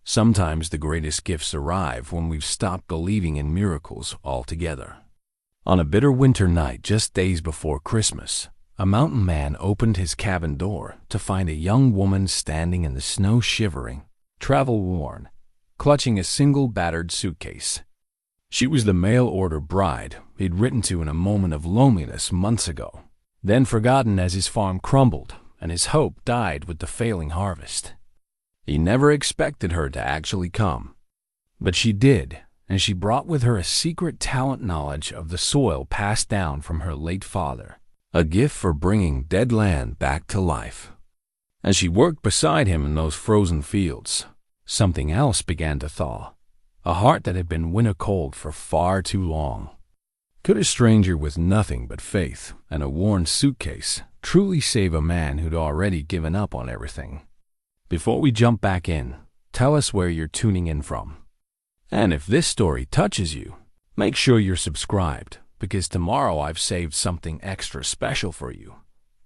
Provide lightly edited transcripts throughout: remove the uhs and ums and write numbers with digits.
Sometimes the greatest gifts arrive when we've stopped believing in miracles altogether. On a bitter winter night just days before Christmas, a mountain man opened his cabin door to find a young woman standing in the snow, shivering, travel-worn, clutching a single battered suitcase. She was the mail-order bride he'd written to in a moment of loneliness months ago, then forgotten as his farm crumbled and his hope died with the failing harvest. He never expected her to actually come, but she did, and she brought with her a secret talent, knowledge of the soil passed down from her late father, a gift for bringing dead land back to life. As she worked beside him in those frozen fields, something else began to thaw, a heart that had been winter cold for far too long. Could a stranger with nothing but faith and a worn suitcase truly save a man who'd already given up on everything? Before we jump back in, tell us where you're tuning in from. And if this story touches you, make sure you're subscribed, because tomorrow I've saved something extra special for you.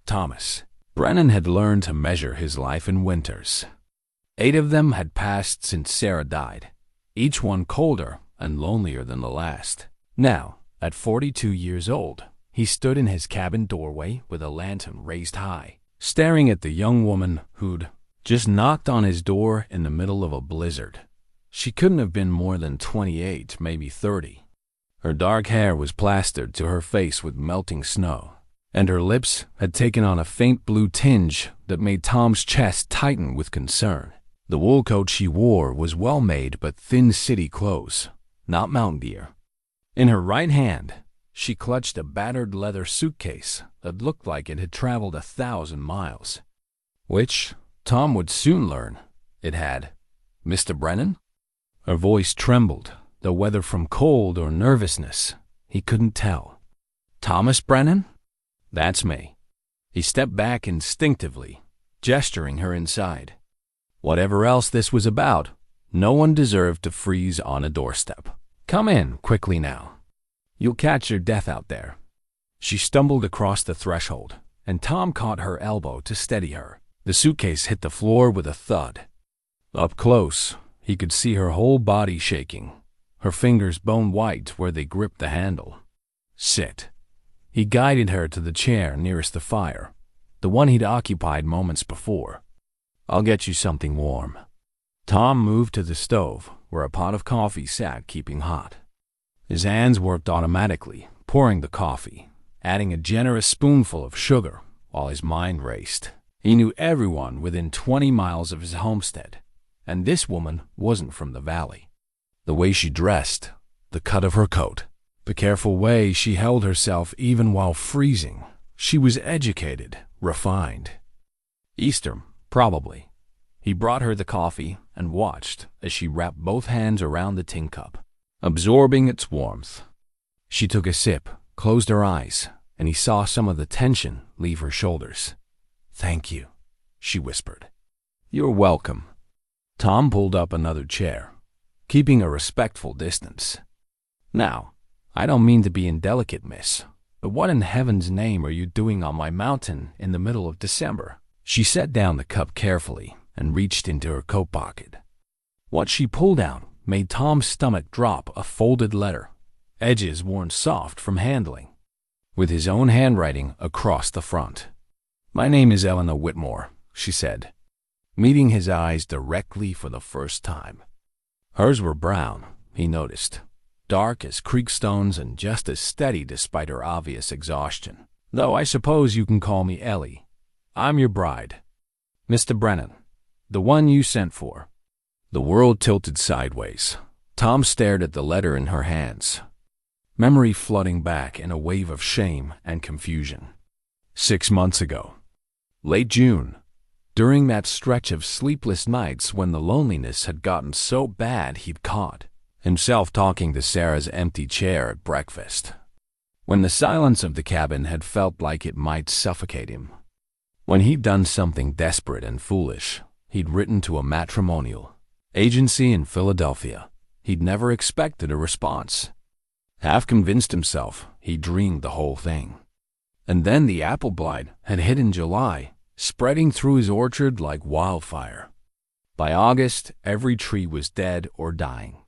Thomas Brennan had learned to measure his life in winters. 8 of them had passed since Sarah died, each one colder and lonelier than the last. Now, at 42 years old, he stood in his cabin doorway with a lantern raised high, staring at the young woman who'd just knocked on his door in the middle of a blizzard. She couldn't have been more than 28, maybe 30. Her dark hair was plastered to her face with melting snow, and her lips had taken on a faint blue tinge that made Tom's chest tighten with concern. The wool coat she wore was well-made but thin city clothes, not mountain gear. In her right hand, she clutched a battered leather suitcase that looked like it had traveled 1,000 miles, which, Tom would soon learn, it had. Mr. Brennan? Her voice trembled, though whether from cold or nervousness, he couldn't tell. Thomas Brennan? That's me. He stepped back instinctively, gesturing her inside. Whatever else this was about, no one deserved to freeze on a doorstep. Come in quickly now. You'll catch your death out there. She stumbled across the threshold, and Tom caught her elbow to steady her. The suitcase hit the floor with a thud. Up close, he could see her whole body shaking, her fingers bone white where they gripped the handle. Sit. He guided her to the chair nearest the fire, the one he'd occupied moments before. I'll get you something warm. Tom moved to the stove, where a pot of coffee sat keeping hot. His hands worked automatically, pouring the coffee, adding a generous spoonful of sugar, while his mind raced. He knew everyone within 20 miles of his homestead, and this woman wasn't from the valley. The way she dressed, the cut of her coat, the careful way she held herself even while freezing. She was educated, refined. Eastern, probably. He brought her the coffee and watched as she wrapped both hands around the tin cup, absorbing its warmth. She took a sip, closed her eyes, and he saw some of the tension leave her shoulders. Thank you, she whispered. You're welcome. Tom pulled up another chair, keeping a respectful distance. Now, I don't mean to be indelicate, miss, but what in heaven's name are you doing on my mountain in the middle of December? She set down the cup carefully and reached into her coat pocket. What she pulled out made Tom's stomach drop, a folded letter, edges worn soft from handling, with his own handwriting across the front. My name is Eleanor Whitmore, she said, meeting his eyes directly for the first time. Hers were brown, he noticed, dark as creek stones and just as steady despite her obvious exhaustion. Though I suppose you can call me Ellie. I'm your bride. Mr. Brennan, the one you sent for. The world tilted sideways. Tom stared at the letter in her hands, memory flooding back in a wave of shame and confusion. 6 months ago. Late June. During that stretch of sleepless nights when the loneliness had gotten so bad he'd caught himself talking to Sarah's empty chair at breakfast. When the silence of the cabin had felt like it might suffocate him. When he'd done something desperate and foolish, he'd written to a matrimonial agency in Philadelphia. He'd never expected a response. Half convinced himself he dreamed the whole thing. And then the apple blight had hit in July, spreading through his orchard like wildfire. By August, every tree was dead or dying.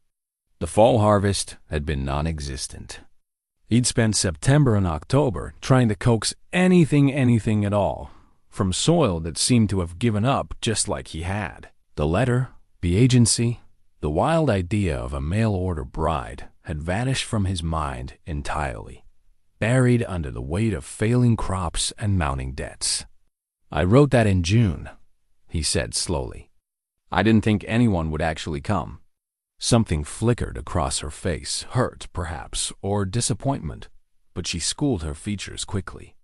The fall harvest had been non-existent. He'd spent September and October trying to coax anything at all from soil that seemed to have given up just like he had. The letter, the agency, the wild idea of a mail-order bride had vanished from his mind entirely, buried under the weight of failing crops and mounting debts. "I wrote that in June," he said slowly. "I didn't think anyone would actually come." Something flickered across her face, hurt, perhaps, or disappointment, but she schooled her features quickly.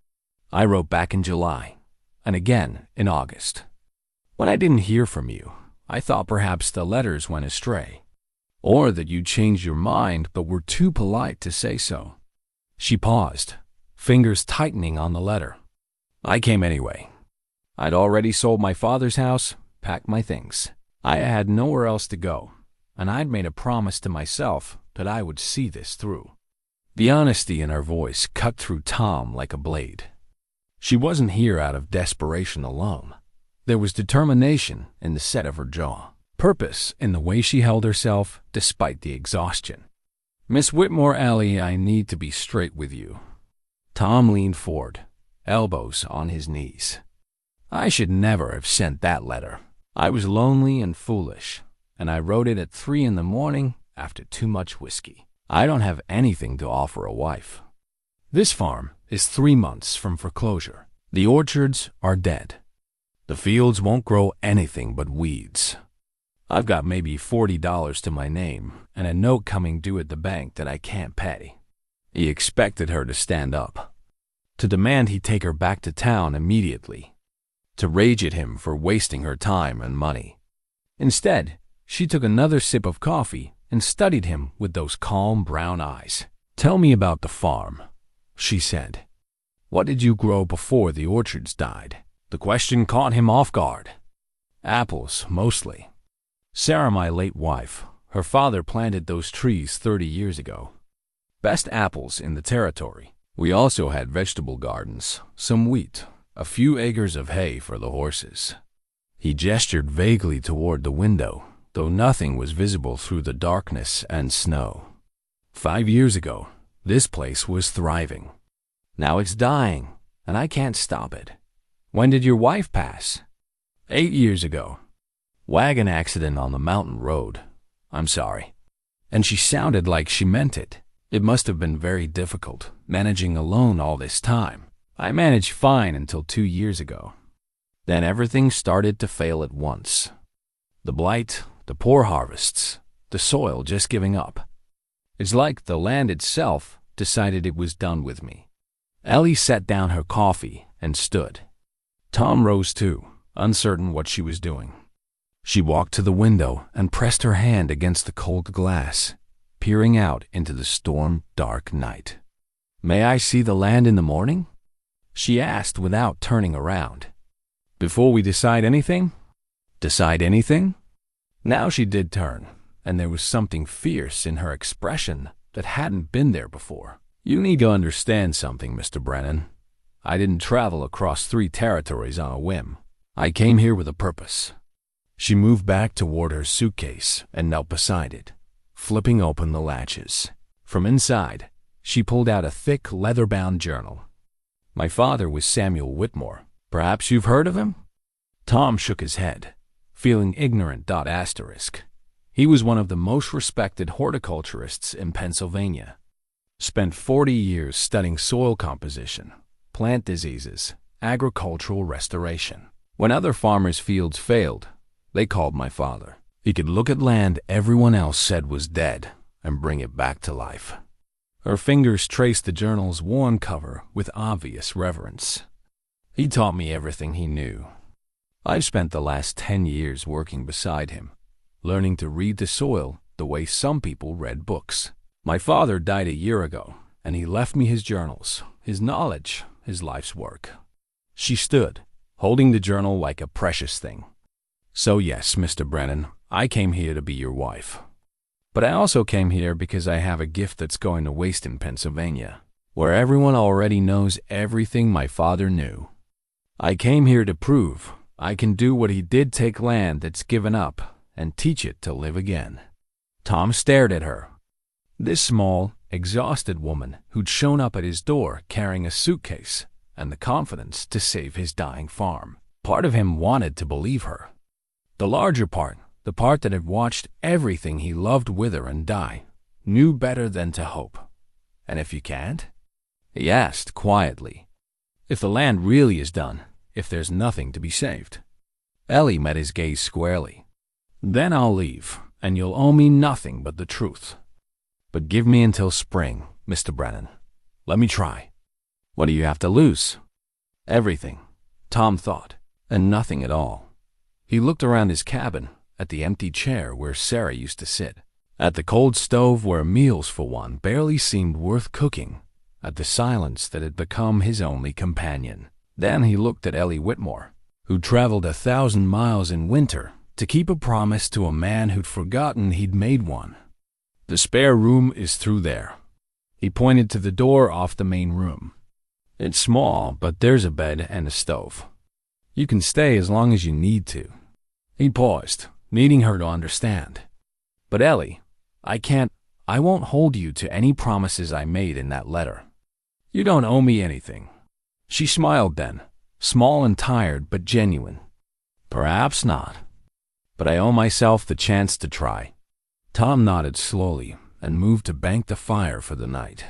"I wrote back in July, and again in August. When I didn't hear from you, I thought perhaps the letters went astray, or that you changed your mind but were too polite to say so." She paused, fingers tightening on the letter. "I came anyway. I'd already sold my father's house, packed my things. I had nowhere else to go, and I'd made a promise to myself that I would see this through." The honesty in her voice cut through Tom like a blade. She wasn't here out of desperation alone. There was determination in the set of her jaw, purpose in the way she held herself despite the exhaustion. "Miss Whitmore Alley, I need to be straight with you." Tom leaned forward, elbows on his knees. "I should never have sent that letter. I was lonely and foolish, and I wrote it at 3 in the morning after too much whiskey. I don't have anything to offer a wife. This farm is 3 months from foreclosure. The orchards are dead. The fields won't grow anything but weeds. I've got maybe $40 to my name and a note coming due at the bank that I can't pay." He expected her to stand up, to demand he take her back to town immediately, to rage at him for wasting her time and money. Instead, she took another sip of coffee and studied him with those calm brown eyes. "Tell me about the farm," she said. "What did you grow before the orchards died?" The question caught him off guard. "Apples, mostly. Sarah, my late wife, her father planted those trees 30 years ago. Best apples in the territory. We also had vegetable gardens, some wheat, a few acres of hay for the horses." He gestured vaguely toward the window, though nothing was visible through the darkness and snow. 5 years ago, this place was thriving. Now it's dying, and I can't stop it." "When did your wife pass?" 8 years ago. Wagon accident on the mountain road. I'm sorry." And she sounded like she meant it. "It must have been very difficult, managing alone all this time. I managed fine until 2 years ago. Then everything started to fail at once. The blight, the poor harvests, the soil just giving up. It's like the land itself decided it was done with me." Ellie set down her coffee and stood. Tom rose too, uncertain what she was doing. She walked to the window and pressed her hand against the cold glass, peering out into the storm-dark night. "May I see the land in the morning?" she asked without turning around. "Before we decide anything?" "Decide anything?" Now she did turn, and there was something fierce in her expression that hadn't been there before. "You need to understand something, Mr. Brennan. I didn't travel across 3 territories on a whim. I came here with a purpose." She moved back toward her suitcase and knelt beside it, flipping open the latches. From inside, she pulled out a thick, leather-bound journal. "My father was Samuel Whitmore. Perhaps you've heard of him?" Tom shook his head, feeling ignorant. He was one of the most respected horticulturists in Pennsylvania. Spent 40 years studying soil composition, plant diseases, agricultural restoration. When other farmers' fields failed, they called my father. He could look at land everyone else said was dead and bring it back to life. Her fingers traced the journal's worn cover with obvious reverence. He taught me everything he knew. I've spent the last 10 years working beside him, learning to read the soil the way some people read books. My father died a year ago, and he left me his journals, his knowledge, his life's work. She stood, holding the journal like a precious thing. "So yes, Mr. Brennan, I came here to be your wife. But I also came here because I have a gift that's going to waste in Pennsylvania, where everyone already knows everything my father knew. I came here to prove I can do what he did, take land that's given up and teach it to live again." Tom stared at her. This small, exhausted woman who'd shown up at his door carrying a suitcase and the confidence to save his dying farm. Part of him wanted to believe her. The larger part, the part that had watched everything he loved wither and die, knew better than to hope. "And if you can't?" he asked quietly. "If the land really is done, if there's nothing to be saved?" Ellie met his gaze squarely. "Then I'll leave, and you'll owe me nothing but the truth. But give me until spring, Mr. Brennan. Let me try." "What do you have to lose?" "Everything," Tom thought, "and nothing at all." He looked around his cabin, at the empty chair where Sarah used to sit, at the cold stove where meals for one barely seemed worth cooking, at the silence that had become his only companion. Then he looked at Ellie Whitmore, who'd traveled 1,000 miles in winter to keep a promise to a man who'd forgotten he'd made one. "The spare room is through there." He pointed to the door off the main room. "It's small, but there's a bed and a stove. You can stay as long as you need to." He paused, needing her to understand. "But Ellie, I won't hold you to any promises I made in that letter. You don't owe me anything." She smiled then, small and tired but genuine. "Perhaps not, but I owe myself the chance to try." Tom nodded slowly and moved to bank the fire for the night.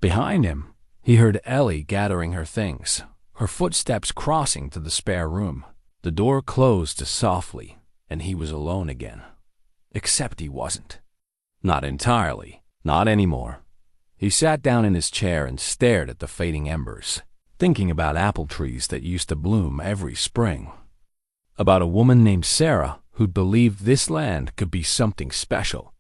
Behind him, he heard Ellie gathering her things, her footsteps crossing to the spare room. The door closed softly, and he was alone again. Except he wasn't. Not entirely. Not anymore. He sat down in his chair and stared at the fading embers, thinking about apple trees that used to bloom every spring. About a woman named Sarah who'd believed this land could be something special.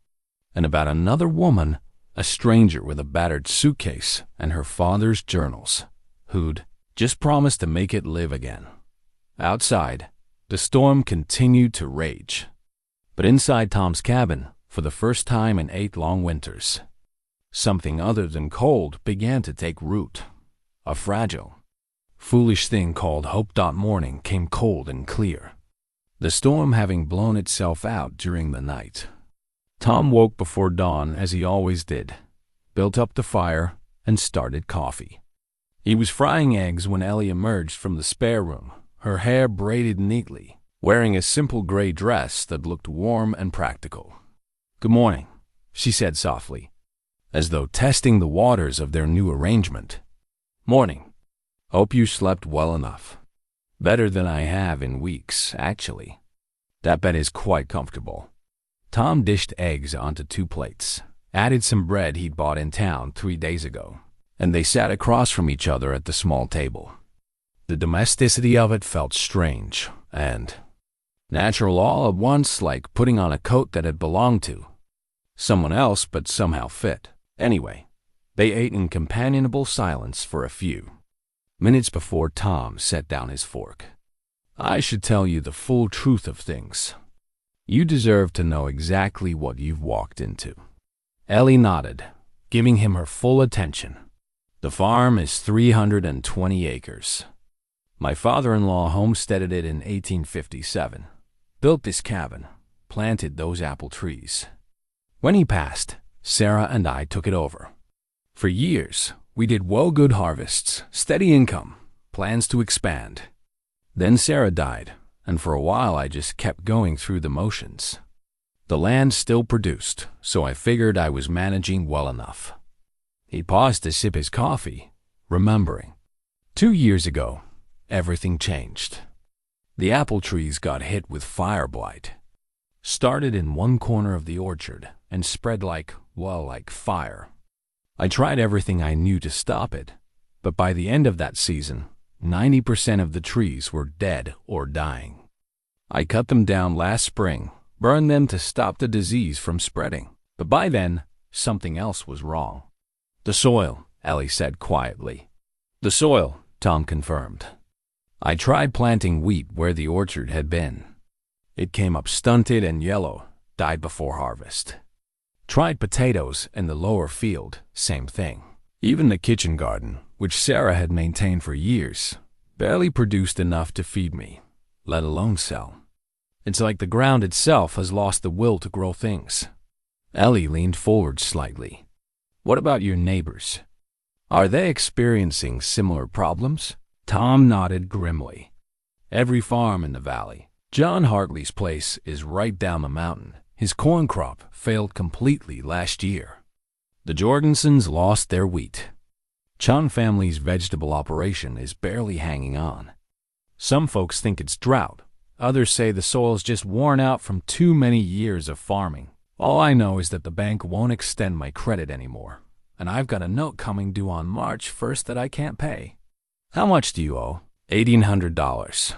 And about another woman, a stranger with a battered suitcase and her father's journals, who'd just promised to make it live again. Outside, the storm continued to rage. But inside Tom's cabin, for the first time in 8 long winters, something other than cold began to take root. A fragile, foolish thing called hope. Morning came cold and clear, the storm having blown itself out during the night. Tom woke before dawn as he always did, built up the fire, and started coffee. He was frying eggs when Ellie emerged from the spare room, her hair braided neatly, wearing a simple gray dress that looked warm and practical. "Good morning," she said softly, as though testing the waters of their new arrangement. "Morning. Hope you slept well enough." "Better than I have in weeks, actually. That bed is quite comfortable." Tom dished eggs onto 2 plates, added some bread he'd bought in town 3 days ago, and they sat across from each other at the small table. The domesticity of it felt strange and natural all at once, like putting on a coat that had belonged to someone else but somehow fit. Anyway, they ate in companionable silence for a few minutes before Tom set down his fork. "I should tell you the full truth of things. You deserve to know exactly what you've walked into." Ellie nodded, giving him her full attention. "The farm is 320 acres. My father-in-law homesteaded it in 1857, built this cabin, planted those apple trees. When he passed, Sarah and I took it over. For years, we did good harvests, steady income, plans to expand. Then Sarah died, and for a while I just kept going through the motions. The land still produced, so I figured I was managing well enough." He paused to sip his coffee, remembering. 2 years ago, everything changed. The apple trees got hit with fire blight. Started in one corner of the orchard and spread like fire. I tried everything I knew to stop it, but by the end of that season, 90% of the trees were dead or dying. I cut them down last spring, burned them to stop the disease from spreading, but by then, something else was wrong. "The soil," Ellie said quietly. "The soil," Tom confirmed. "I tried planting wheat where the orchard had been. It came up stunted and yellow, died before harvest. Tried potatoes in the lower field, same thing. Even the kitchen garden, which Sarah had maintained for years, barely produced enough to feed me. let alone sell. It's like the ground itself has lost the will to grow things. Ellie leaned forward slightly. What about your neighbors? Are they experiencing similar problems? Tom nodded grimly. Every farm in the valley. John Hartley's place is right down the mountain. His corn crop failed completely last year. The Jorgensens lost their wheat. Chan family's vegetable operation is barely hanging on. Some folks think it's drought. Others say the soil's just worn out from too many years of farming. All I know is that the bank won't extend my credit anymore, and I've got a note coming due on March 1st that I can't pay. How much do you owe? $1,800.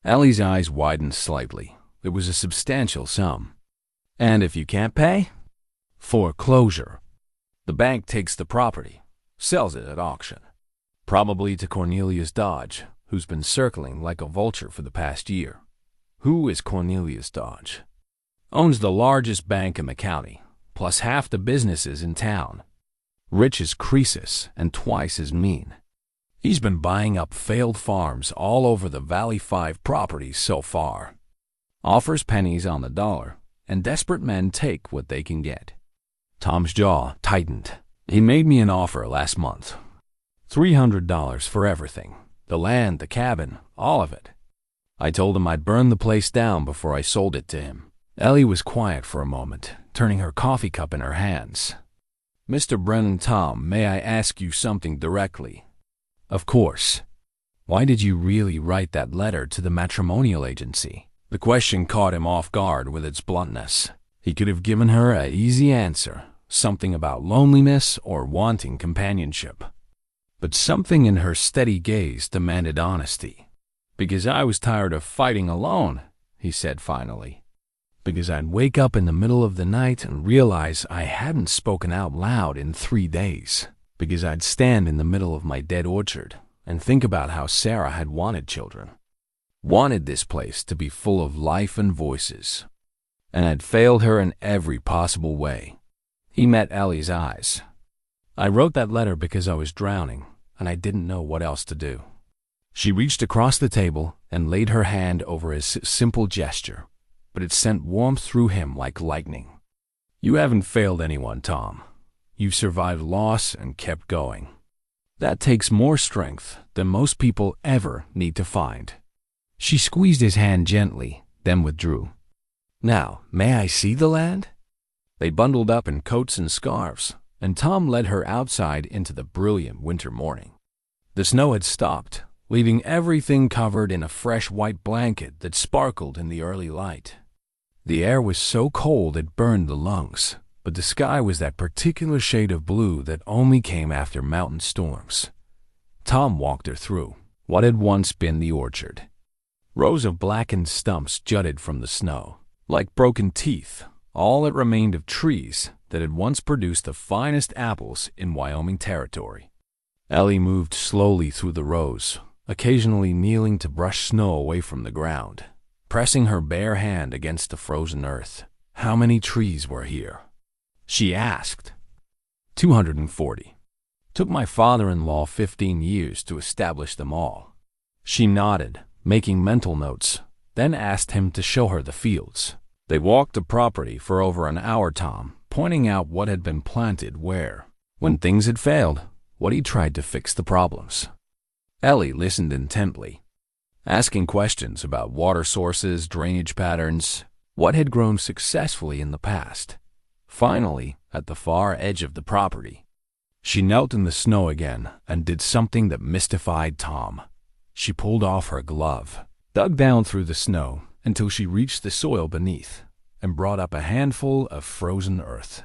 Ellie's eyes widened slightly. It was a substantial sum. And if you can't pay? Foreclosure. The bank takes the property, sells it at auction. Probably to Cornelius Dodge, who's been circling like a vulture for the past year. Who is Cornelius Dodge? Owns the largest bank in the county, plus half the businesses in town. Rich as Croesus and twice as mean. He's been buying up failed farms all over the Valley 5 properties so far. Offers pennies on the dollar, and desperate men take what they can get. Tom's jaw tightened. He made me an offer last month. $300 for everything. The land, the cabin, all of it. I told him I'd burn the place down before I sold it to him. Ellie was quiet for a moment, turning her coffee cup in her hands. Mr. Brennan, Tom, may I ask you something directly? Of course. Why did you really write that letter to the matrimonial agency? The question caught him off guard with its bluntness. He could have given her an easy answer, something about loneliness or wanting companionship. But something in her steady gaze demanded honesty. Because I was tired of fighting alone, he said finally. Because I'd wake up in the middle of the night and realize I hadn't spoken out loud in 3 days. Because I'd stand in the middle of my dead orchard and think about how Sarah had wanted children. Wanted this place to be full of life and voices. And I'd failed her in every possible way. He met Ellie's eyes. I wrote that letter because I was drowning, and I didn't know what else to do. She reached across the table and laid her hand over his simple gesture, but it sent warmth through him like lightning. You haven't failed anyone, Tom. You've survived loss and kept going. That takes more strength than most people ever need to find. She squeezed his hand gently, then withdrew. Now, may I see the land? They bundled up in coats and scarves, and Tom led her outside into the brilliant winter morning. The snow had stopped, leaving everything covered in a fresh white blanket that sparkled in the early light. The air was so cold it burned the lungs, but the sky was that particular shade of blue that only came after mountain storms. Tom walked her through what had once been the orchard. Rows of blackened stumps jutted from the snow, like broken teeth, all that remained of trees that had once produced the finest apples in Wyoming territory. Ellie moved slowly through the rows, occasionally kneeling to brush snow away from the ground, pressing her bare hand against the frozen earth. How many trees were here? She asked. 240. Took my father-in-law 15 years to establish them all. She nodded, making mental notes, then asked him to show her the fields. They walked the property for over an hour, Tom, pointing out what had been planted where. When things had failed, what he tried to fix the problems. Ellie listened intently, asking questions about water sources, drainage patterns, what had grown successfully in the past. Finally, at the far edge of the property, she knelt in the snow again and did something that mystified Tom. She pulled off her glove, dug down through the snow until she reached the soil beneath, and brought up a handful of frozen earth.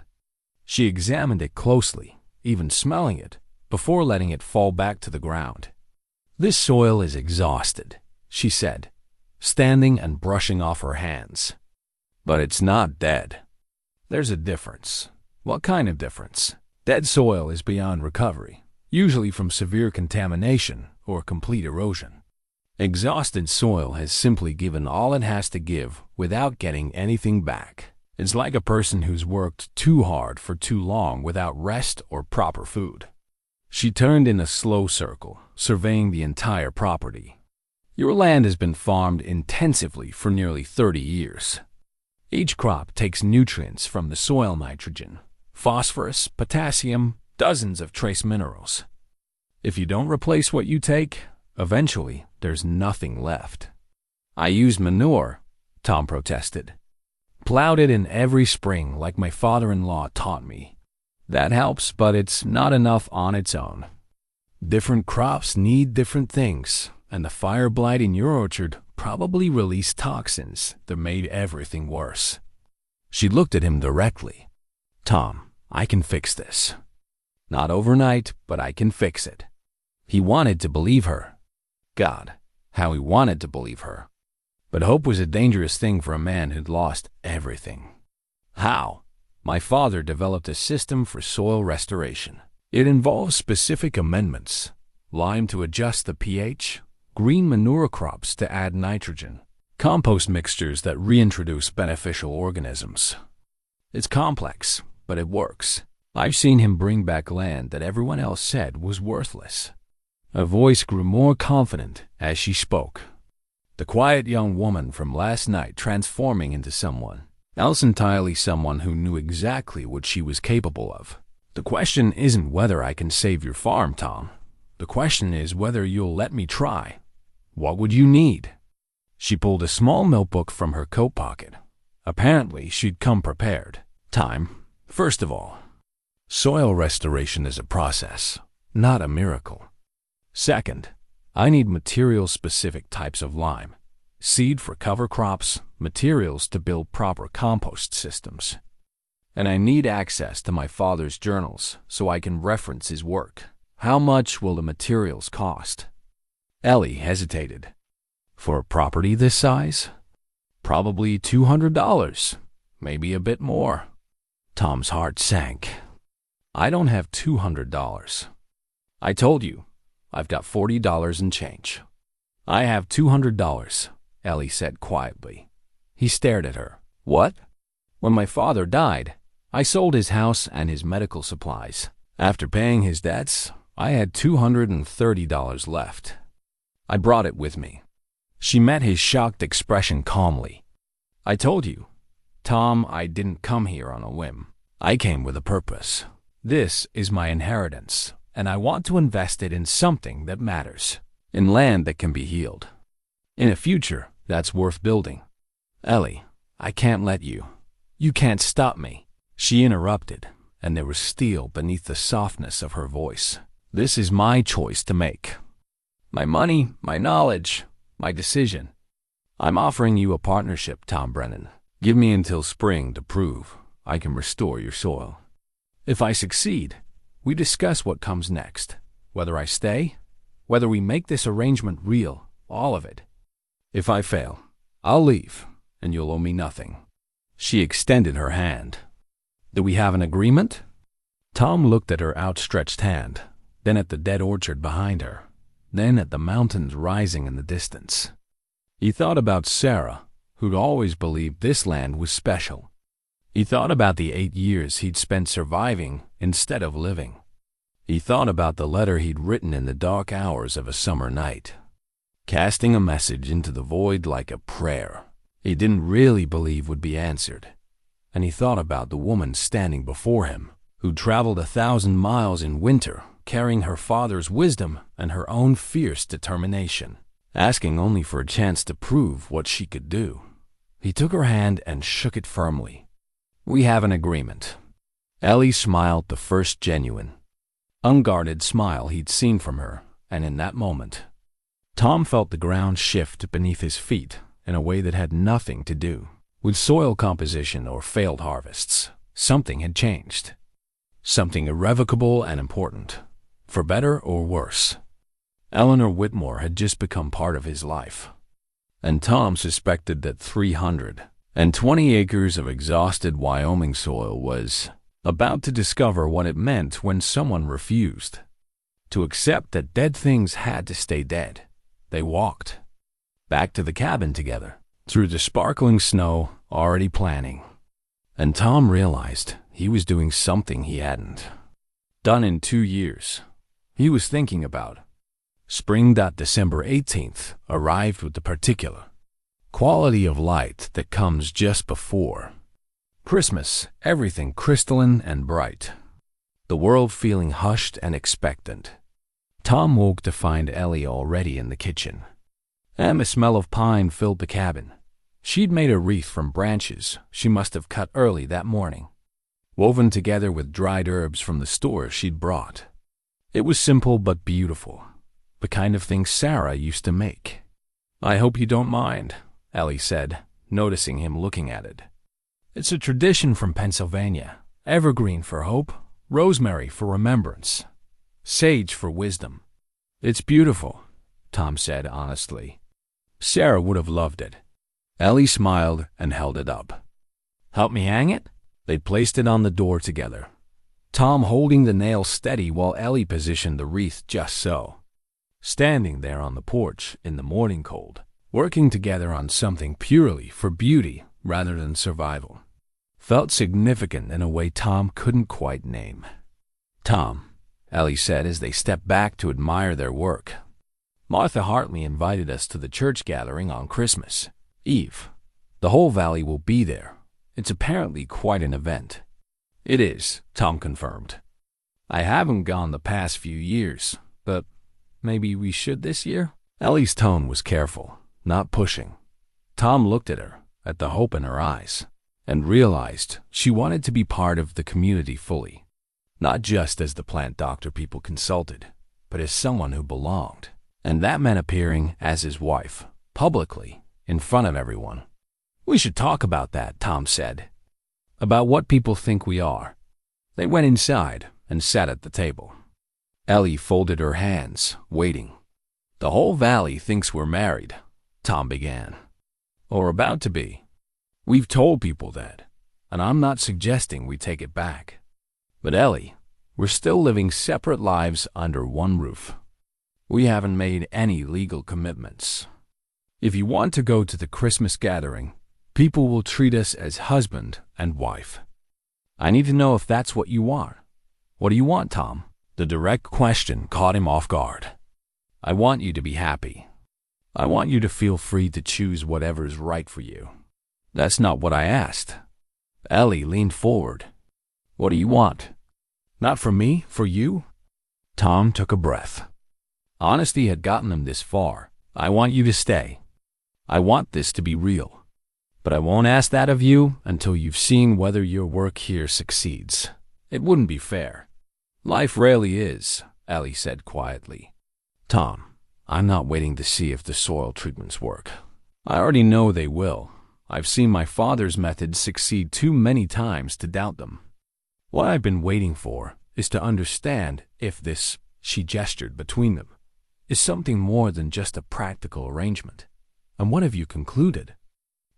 She examined it closely, even smelling it, before letting it fall back to the ground. This soil is exhausted, she said, standing and brushing off her hands. But it's not dead. There's a difference. What kind of difference? Dead soil is beyond recovery, usually from severe contamination or complete erosion. Exhausted soil has simply given all it has to give without getting anything back. It's like a person who's worked too hard for too long without rest or proper food. She turned in a slow circle, surveying the entire property. Your land has been farmed intensively for nearly 30 years. Each crop takes nutrients from the soil: nitrogen, phosphorus, potassium, dozens of trace minerals. If you don't replace what you take, eventually there's nothing left. I used manure, Tom protested. Plowed it in every spring like my father-in-law taught me. That helps, but it's not enough on its own. Different crops need different things, and the fire blight in your orchard probably released toxins that made everything worse. She looked at him directly. Tom, I can fix this. Not overnight, but I can fix it. He wanted to believe her. God, how he wanted to believe her. But hope was a dangerous thing for a man who'd lost everything. How? My father developed a system for soil restoration. It involves specific amendments: lime to adjust the pH, green manure crops to add nitrogen, compost mixtures that reintroduce beneficial organisms. It's complex, but it works. I've seen him bring back land that everyone else said was worthless. Her voice grew more confident as she spoke. The quiet young woman from last night transforming into someone else entirely, someone who knew exactly what she was capable of. The question isn't whether I can save your farm, Tom. The question is whether you'll let me try. What would you need? She pulled a small notebook from her coat pocket. Apparently, she'd come prepared. Time, first of all. Soil restoration is a process, not a miracle. Second, I need material-specific types of lime, seed for cover crops, materials to build proper compost systems. And I need access to my father's journals so I can reference his work. How much will the materials cost? Ellie hesitated. For a property this size? Probably $200, maybe a bit more. Tom's heart sank. I don't have $200. I told you, I've got $40 and change. I have $200, Ellie said quietly. He stared at her. What? When my father died, I sold his house and his medical supplies. After paying his debts, I had $230 left. I brought it with me. She met his shocked expression calmly. I told you, Tom, I didn't come here on a whim. I came with a purpose. This is my inheritance, and I want to invest it in something that matters, in land that can be healed, in a future that's worth building. Ellie, I can't let you. You can't stop me. She interrupted, and there was steel beneath the softness of her voice. This is my choice to make. My money, my knowledge, my decision. I'm offering you a partnership, Tom Brennan. Give me until spring to prove I can restore your soil. If I succeed, we discuss what comes next. Whether I stay, whether we make this arrangement real, all of it. If I fail, I'll leave, and you'll owe me nothing. She extended her hand. Do we have an agreement? Tom looked at her outstretched hand, then at the dead orchard behind her, then at the mountains rising in the distance. He thought about Sarah, who'd always believed this land was special. He thought about the 8 years he'd spent surviving instead of living. He thought about the letter he'd written in the dark hours of a summer night, casting a message into the void like a prayer he didn't really believe would be answered. And he thought about the woman standing before him, who'd traveled 1,000 miles in winter, carrying her father's wisdom and her own fierce determination, asking only for a chance to prove what she could do. He took her hand and shook it firmly. We have an agreement. Ellie smiled, the first genuine, unguarded smile he'd seen from her, and in that moment, Tom felt the ground shift beneath his feet in a way that had nothing to do with soil composition or failed harvests. Something had changed. Something irrevocable and important, for better or worse. Eleanor Whitmore had just become part of his life, and Tom suspected that 320 acres of exhausted Wyoming soil was about to discover what it meant when someone refused to accept that dead things had to stay dead. They walked back to the cabin together, through the sparkling snow, already planning. And Tom realized he was doing something he hadn't done in 2 years. He was thinking about Spring. December 18th arrived with the particular quality of light that comes just before Christmas, everything crystalline and bright, the world feeling hushed and expectant. Tom woke to find Ellie already in the kitchen, and the smell of pine filled the cabin. She'd made a wreath from branches she must have cut early that morning, woven together with dried herbs from the store she'd brought. It was simple but beautiful, the kind of thing Sarah used to make. "I hope you don't mind," Ellie said, noticing him looking at it. "It's a tradition from Pennsylvania. Evergreen for hope, rosemary for remembrance, sage for wisdom. It's beautiful," Tom said honestly. "Sarah would have loved it." Ellie smiled and held it up. "Help me hang it?" They placed it on the door together, Tom holding the nail steady while Ellie positioned the wreath just so. Standing there on the porch in the morning cold, working together on something purely for beauty rather than survival, felt significant in a way Tom couldn't quite name. "Tom," Ellie said as they stepped back to admire their work, "Martha Hartley invited us to the church gathering on Christmas Eve. The whole valley will be there. It's apparently quite an event." "It is," Tom confirmed. "I haven't gone the past few years, but maybe we should this year?" Ellie's tone was careful, not pushing. Tom looked at her, at the hope in her eyes, and realized she wanted to be part of the community fully, not just as the plant doctor people consulted, but as someone who belonged. And that meant appearing as his wife, publicly, in front of everyone. "We should talk about that," Tom said. "About what people think we are." They went inside and sat at the table. Ellie folded her hands, waiting. "The whole valley thinks we're married," Tom began. "Or about to be. We've told people that, and I'm not suggesting we take it back. But Ellie, we're still living separate lives under one roof. We haven't made any legal commitments. If you want to go to the Christmas gathering, people will treat us as husband and wife. I need to know if that's what you want." "What do you want, Tom?" The direct question caught him off guard. "I want you to be happy. I want you to feel free to choose whatever's right for you." "That's not what I asked." Ellie leaned forward. "What do you want?" "Not for me, for you?" Tom took a breath. Honesty had gotten him this far. "I want you to stay. I want this to be real. But I won't ask that of you until you've seen whether your work here succeeds. It wouldn't be fair." "Life rarely is," Ellie said quietly. "Tom, I'm not waiting to see if the soil treatments work. I already know they will. I've seen my father's methods succeed too many times to doubt them. What I've been waiting for is to understand if this," she gestured between them, "is something more than just a practical arrangement. And what have you concluded?"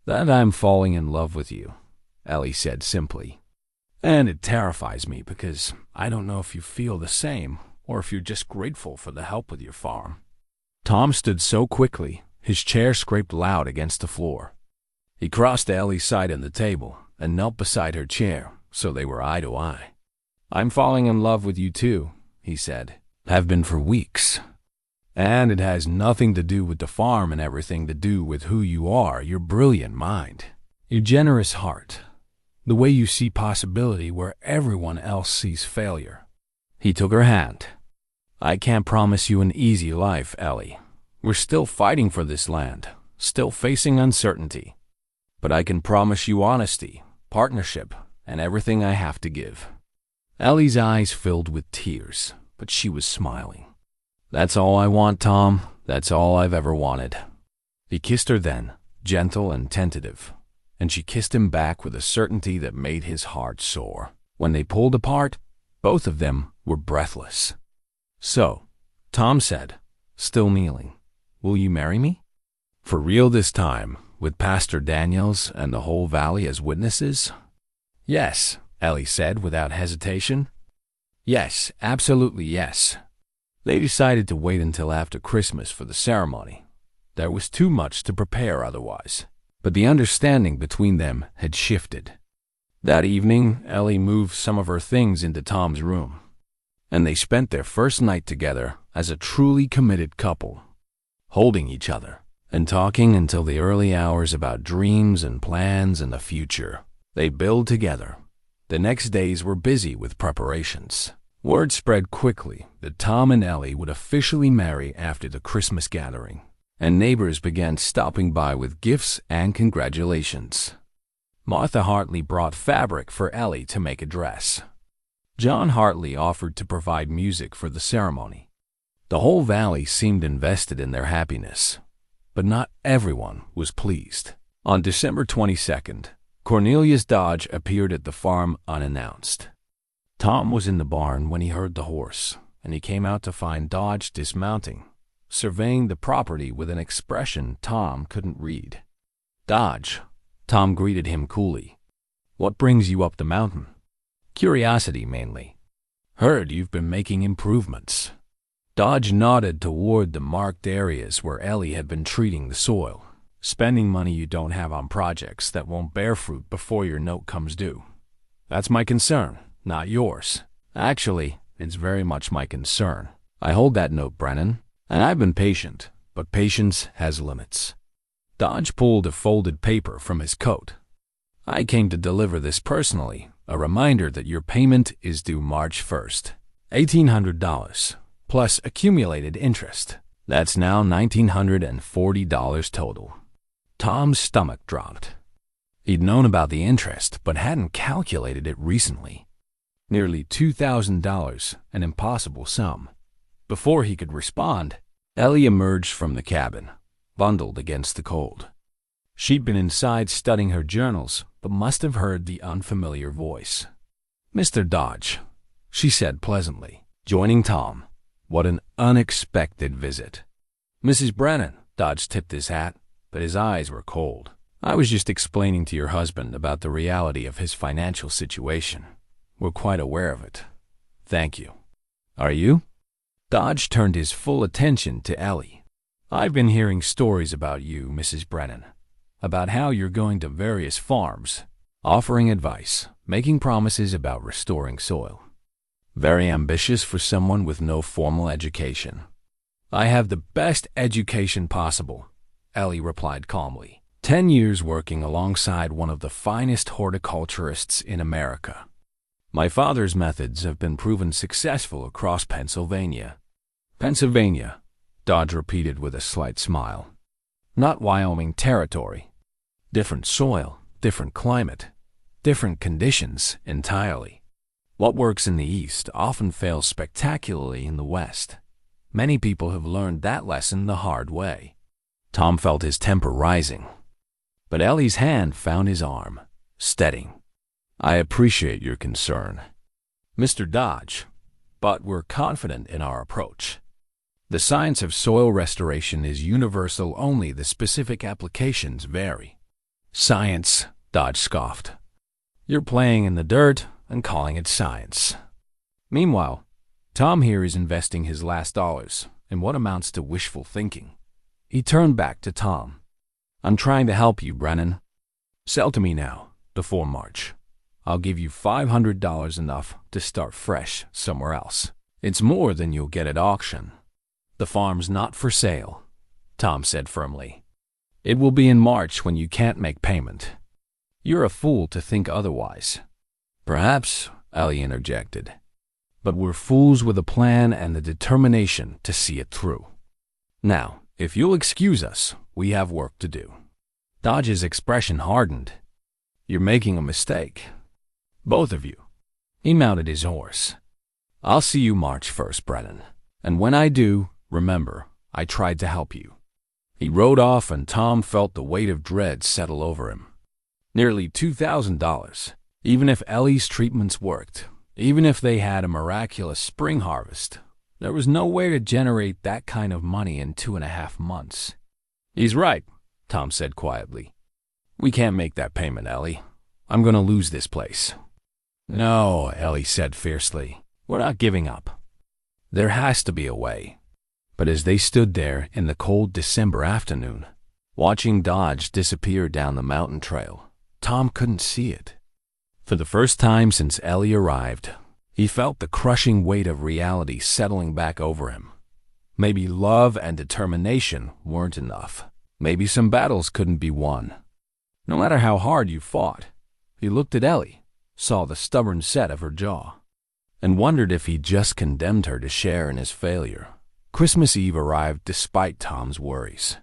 "That I'm falling in love with you," Ellie said simply. "And it terrifies me because I don't know if you feel the same or if you're just grateful for the help with your farm." Tom stood so quickly, his chair scraped loud against the floor. He crossed to Ellie's side of the table and knelt beside her chair so they were eye to eye. "I'm falling in love with you too," he said. "Have been for weeks. And it has nothing to do with the farm and everything to do with who you are, your brilliant mind, your generous heart, the way you see possibility where everyone else sees failure." He took her hand. "I can't promise you an easy life, Ellie. We're still fighting for this land, still facing uncertainty. But I can promise you honesty, partnership, and everything I have to give." Ellie's eyes filled with tears, but she was smiling. "That's all I want, Tom. That's all I've ever wanted." He kissed her then, gentle and tentative, and she kissed him back with a certainty that made his heart soar. When they pulled apart, both of them were breathless. "So," Tom said, still kneeling, "will you marry me? For real this time, with Pastor Daniels and the whole valley as witnesses?" "Yes," Ellie said without hesitation. "Yes, absolutely yes." They decided to wait until after Christmas for the ceremony. There was too much to prepare otherwise, but the understanding between them had shifted. That evening, Ellie moved some of her things into Tom's room, and they spent their first night together as a truly committed couple, holding each other and talking until the early hours about dreams and plans and the future. They build together. The next days were busy with preparations. Word spread quickly that Tom and Ellie would officially marry after the Christmas gathering, and neighbors began stopping by with gifts and congratulations. Martha Hartley brought fabric for Ellie to make a dress. John Hartley offered to provide music for the ceremony. The whole valley seemed invested in their happiness, but not everyone was pleased. On December 22nd, Cornelius Dodge appeared at the farm unannounced. Tom was in the barn when he heard the horse, and he came out to find Dodge dismounting, surveying the property with an expression Tom couldn't read. "Dodge," Tom greeted him coolly. "What brings you up the mountain?" "Curiosity, mainly. Heard you've been making improvements." Dodge nodded toward the marked areas where Ellie had been treating the soil. "Spending money you don't have on projects that won't bear fruit before your note comes due. That's my concern, not yours. Actually, it's very much my concern. I hold that note, Brennan, and I've been patient, but patience has limits." Dodge pulled a folded paper from his coat. "I came to deliver this personally, a reminder that your payment is due March 1st. $1,800, plus accumulated interest. That's now $1,940 total." Tom's stomach dropped. He'd known about the interest, but hadn't calculated it recently. Nearly $2,000, an impossible sum. Before he could respond, Ellie emerged from the cabin, bundled against the cold. She'd been inside studying her journals, but must have heard the unfamiliar voice. "Mr. Dodge," she said pleasantly, joining Tom. "What an unexpected visit." "Mrs. Brennan," Dodge tipped his hat, but his eyes were cold. "I was just explaining to your husband about the reality of his financial situation. We're quite aware of it. Thank you." "Are you?" Dodge turned his full attention to Ellie. "I've been hearing stories about you, Mrs. Brennan, about how you're going to various farms, offering advice, making promises about restoring soil. Very ambitious for someone with no formal education." "I have the best education possible," Ellie replied calmly. 10 years working alongside one of the finest horticulturists in America. My father's methods have been proven successful across Pennsylvania." "Pennsylvania," Dodge repeated with a slight smile. "Not Wyoming territory. Different soil, different climate, different conditions entirely. What works in the East often fails spectacularly in the West. Many people have learned that lesson the hard way." Tom felt his temper rising, but Ellie's hand found his arm, steadying. "I appreciate your concern, Mr. Dodge, but we're confident in our approach. The science of soil restoration is universal, only the specific applications vary." "Science," Dodge scoffed. "You're playing in the dirt and calling it science." Meanwhile, Tom here is investing his last dollars in what amounts to wishful thinking. He turned back to Tom. "I'm trying to help you, Brennan. Sell to me now, before March. I'll give you $500, enough to start fresh somewhere else. It's more than you'll get at auction." "The farm's not for sale," Tom said firmly. "It will be in March when you can't make payment." "You're a fool to think otherwise." "Perhaps," Ellie interjected. "But we're fools with a plan and the determination to see it through. Now, if you'll excuse us, we have work to do." Dodge's expression hardened. "You're making a mistake. Both of you." He mounted his horse. "I'll see you March 1st, Brennan. And when I do, remember, I tried to help you." He rode off, and Tom felt the weight of dread settle over him. Nearly $2,000. Even if Ellie's treatments worked, even if they had a miraculous spring harvest, there was no way to generate that kind of money in 2.5 months. "He's right," Tom said quietly. "We can't make that payment, Ellie. I'm going to lose this place." "No," Ellie said fiercely. "We're not giving up. There has to be a way." But as they stood there in the cold December afternoon, watching Dodge disappear down the mountain trail, Tom couldn't see it. For the first time since Ellie arrived, he felt the crushing weight of reality settling back over him. Maybe love and determination weren't enough. Maybe some battles couldn't be won. No matter how hard you fought, he looked at Ellie, saw the stubborn set of her jaw, and wondered if he just condemned her to share in his failure. Christmas Eve arrived despite Tom's worries.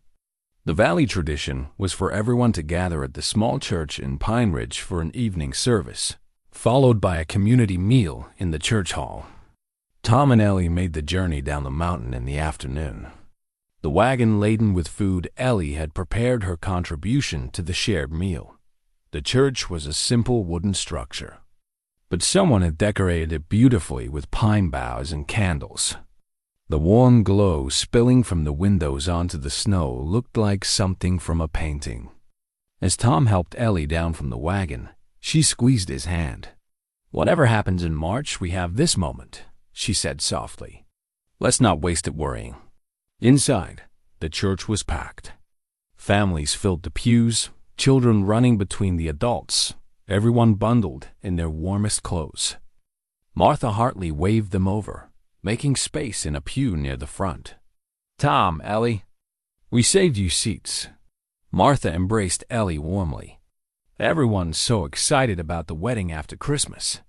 The Valley tradition was for everyone to gather at the small church in Pine Ridge for an evening service, followed by a community meal in the church hall. Tom and Ellie made the journey down the mountain in the afternoon. The wagon laden with food, Ellie had prepared her contribution to the shared meal. The church was a simple wooden structure, but someone had decorated it beautifully with pine boughs and candles. The warm glow spilling from the windows onto the snow looked like something from a painting. As Tom helped Ellie down from the wagon, she squeezed his hand. "Whatever happens in March, we have this moment," she said softly. "Let's not waste it worrying." Inside, the church was packed. Families filled the pews, children running between the adults, everyone bundled in their warmest clothes. Martha Hartley waved them over, making space in a pew near the front. "Tom, Ellie, we saved you seats." Martha embraced Ellie warmly. "Everyone's so excited about the wedding after Christmas.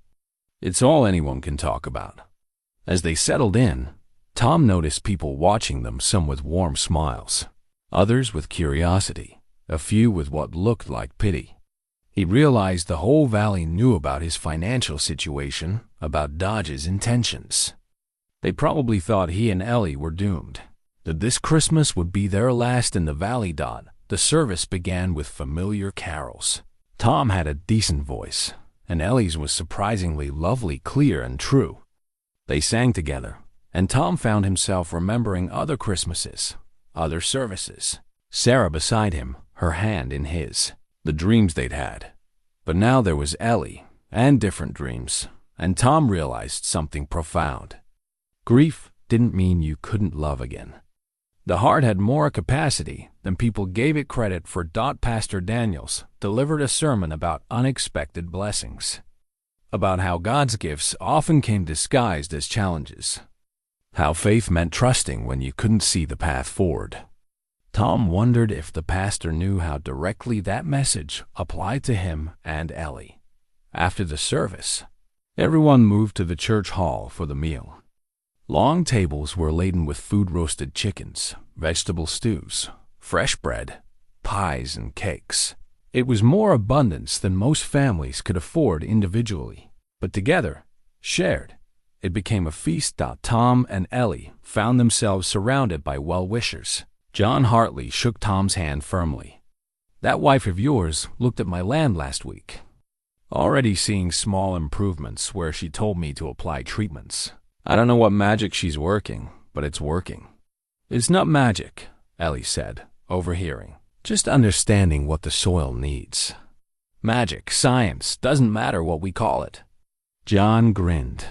It's all anyone can talk about." As they settled in, Tom noticed people watching them, some with warm smiles, others with curiosity, a few with what looked like pity. He realized the whole valley knew about his financial situation, about Dodge's intentions. They probably thought he and Ellie were doomed, that this Christmas would be their last in the valley. The service began with familiar carols. Tom had a decent voice, and Ellie's was surprisingly lovely, clear, and true. They sang together, and Tom found himself remembering other Christmases, other services. Sarah beside him, her hand in his, the dreams they'd had. But now there was Ellie, and different dreams, and Tom realized something profound. Grief didn't mean you couldn't love again. The heart had more capacity than people gave it credit for. Pastor Daniels delivered a sermon about unexpected blessings, about how God's gifts often came disguised as challenges, how faith meant trusting when you couldn't see the path forward. Tom wondered if the pastor knew how directly that message applied to him and Ellie. After the service, everyone moved to the church hall for the meal. Long tables were laden with food: roasted chickens, vegetable stews, fresh bread, pies, and cakes. It was more abundance than most families could afford individually, but together, shared, it became a feast. Tom and Ellie found themselves surrounded by well-wishers. John Hartley shook Tom's hand firmly. "That wife of yours looked at my land last week. Already seeing small improvements where she told me to apply treatments. I don't know what magic she's working, but it's working." "It's not magic," Ellie said, overhearing. "Just understanding what the soil needs. Magic, science, doesn't matter what we call it." John grinned.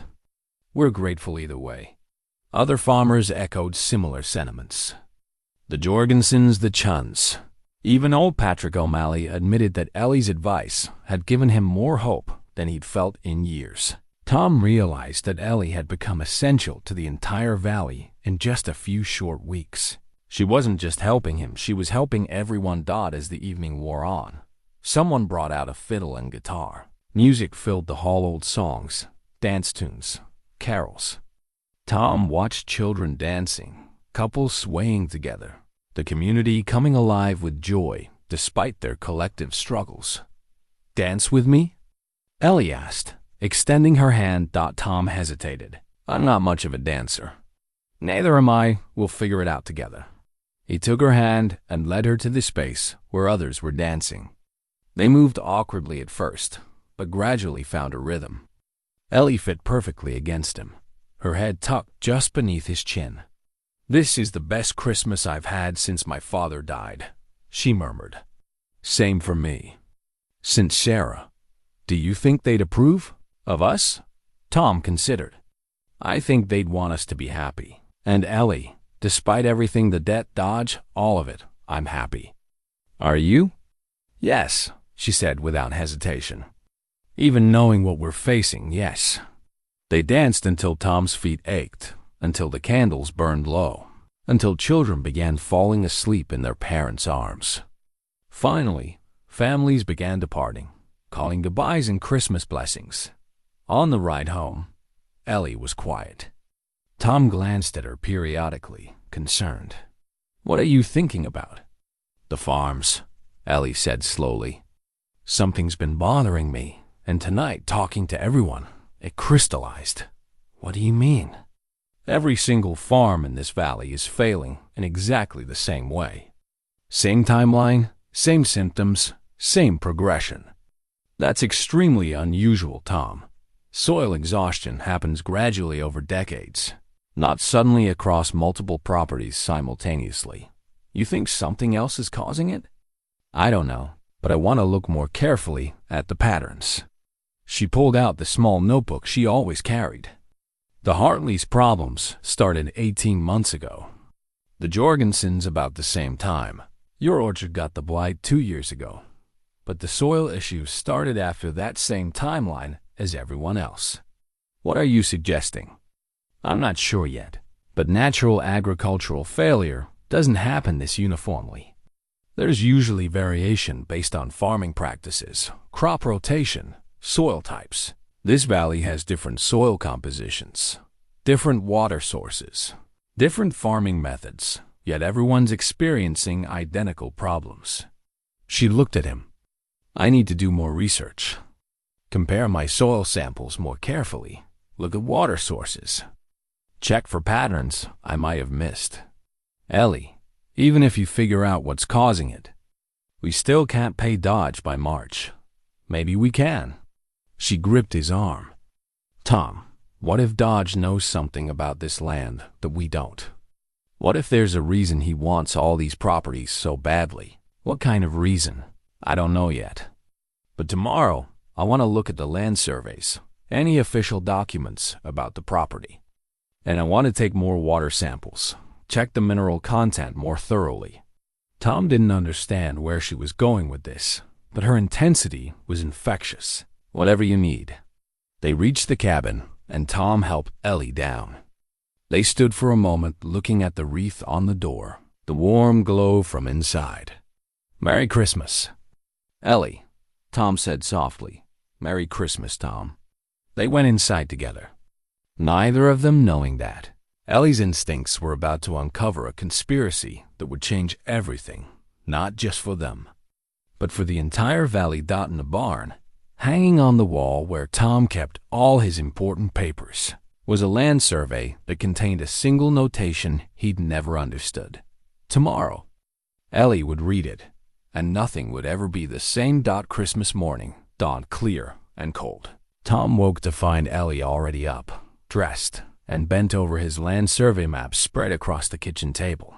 "We're grateful either way." Other farmers echoed similar sentiments. The Jorgensens, the Chuns. Even old Patrick O'Malley admitted that Ellie's advice had given him more hope than he'd felt in years. Tom realized that Ellie had become essential to the entire valley in just a few short weeks. She wasn't just helping him, she was helping everyone. As the evening wore on, someone brought out a fiddle and guitar. Music filled the hall: old songs, dance tunes, carols. Tom watched children dancing, couples swaying together, the community coming alive with joy despite their collective struggles. "Dance with me?" Ellie asked, extending her hand. Tom hesitated. "I'm not much of a dancer." "Neither am I. We'll figure it out together." He took her hand and led her to the space where others were dancing. They moved awkwardly at first, but gradually found a rhythm. Ellie fit perfectly against him, her head tucked just beneath his chin. "This is the best Christmas I've had since my father died," she murmured. "Same for me." "Since Sarah. Do you think they'd approve of us?" Tom considered. "I think they'd want us to be happy. And Ellie, despite everything, the debt, Dodge, all of it, I'm happy." "Are you?" "Yes," she said without hesitation. "Even knowing what we're facing, yes." They danced until Tom's feet ached, until the candles burned low. until children began falling asleep in their parents' arms. Finally, families began departing, calling goodbyes and Christmas blessings. On the ride home, Ellie was quiet. Tom glanced at her periodically, concerned. "What are you thinking about?" "The farms," Ellie said slowly. "Something's been bothering me, and tonight, talking to everyone, it crystallized." "What do you mean?" "Every single farm in this valley is failing in exactly the same way. Same timeline, same symptoms, same progression. That's extremely unusual, Tom. Soil exhaustion happens gradually over decades, not suddenly across multiple properties simultaneously. You think something else is causing it?" "I don't know, but I want to look more carefully at the patterns." She pulled out the small notebook she always carried. "The Hartley's problems started 18 months ago. The Jorgensens about the same time. Your orchard got the blight 2 years ago. But the soil issues started after that same timeline as everyone else." "What are you suggesting?" "I'm not sure yet, but natural agricultural failure doesn't happen this uniformly. There's usually variation based on farming practices, crop rotation, soil types. This valley has different soil compositions, different water sources, different farming methods, yet everyone's experiencing identical problems." She looked at him. "I need to do more research. Compare my soil samples more carefully. Look at water sources. Check for patterns I might have missed. Ellie, even if you figure out what's causing it, we still can't pay Dodge by March. Maybe we can." She gripped his arm. "Tom, what if Dodge knows something about this land that we don't? What if there's a reason he wants all these properties so badly? What kind of reason? I don't know yet. But tomorrow, I want to look at the land surveys, any official documents about the property. And I want to take more water samples, check the mineral content more thoroughly." Tom didn't understand where she was going with this, but her intensity was infectious. "Whatever you need." They reached the cabin, and Tom helped Ellie down. They stood for a moment looking at the wreath on the door, the warm glow from inside. "Merry Christmas." "Ellie," Tom said softly. "Merry Christmas, Tom." They went inside together, neither of them knowing that Ellie's instincts were about to uncover a conspiracy that would change everything, not just for them, but for the entire valley. In the barn, hanging on the wall where Tom kept all his important papers, was a land survey that contained a single notation he'd never understood. Tomorrow, Ellie would read it, and nothing would ever be the same. Christmas morning dawned clear and cold. Tom woke to find Ellie already up, dressed, and bent over his land survey maps spread across the kitchen table.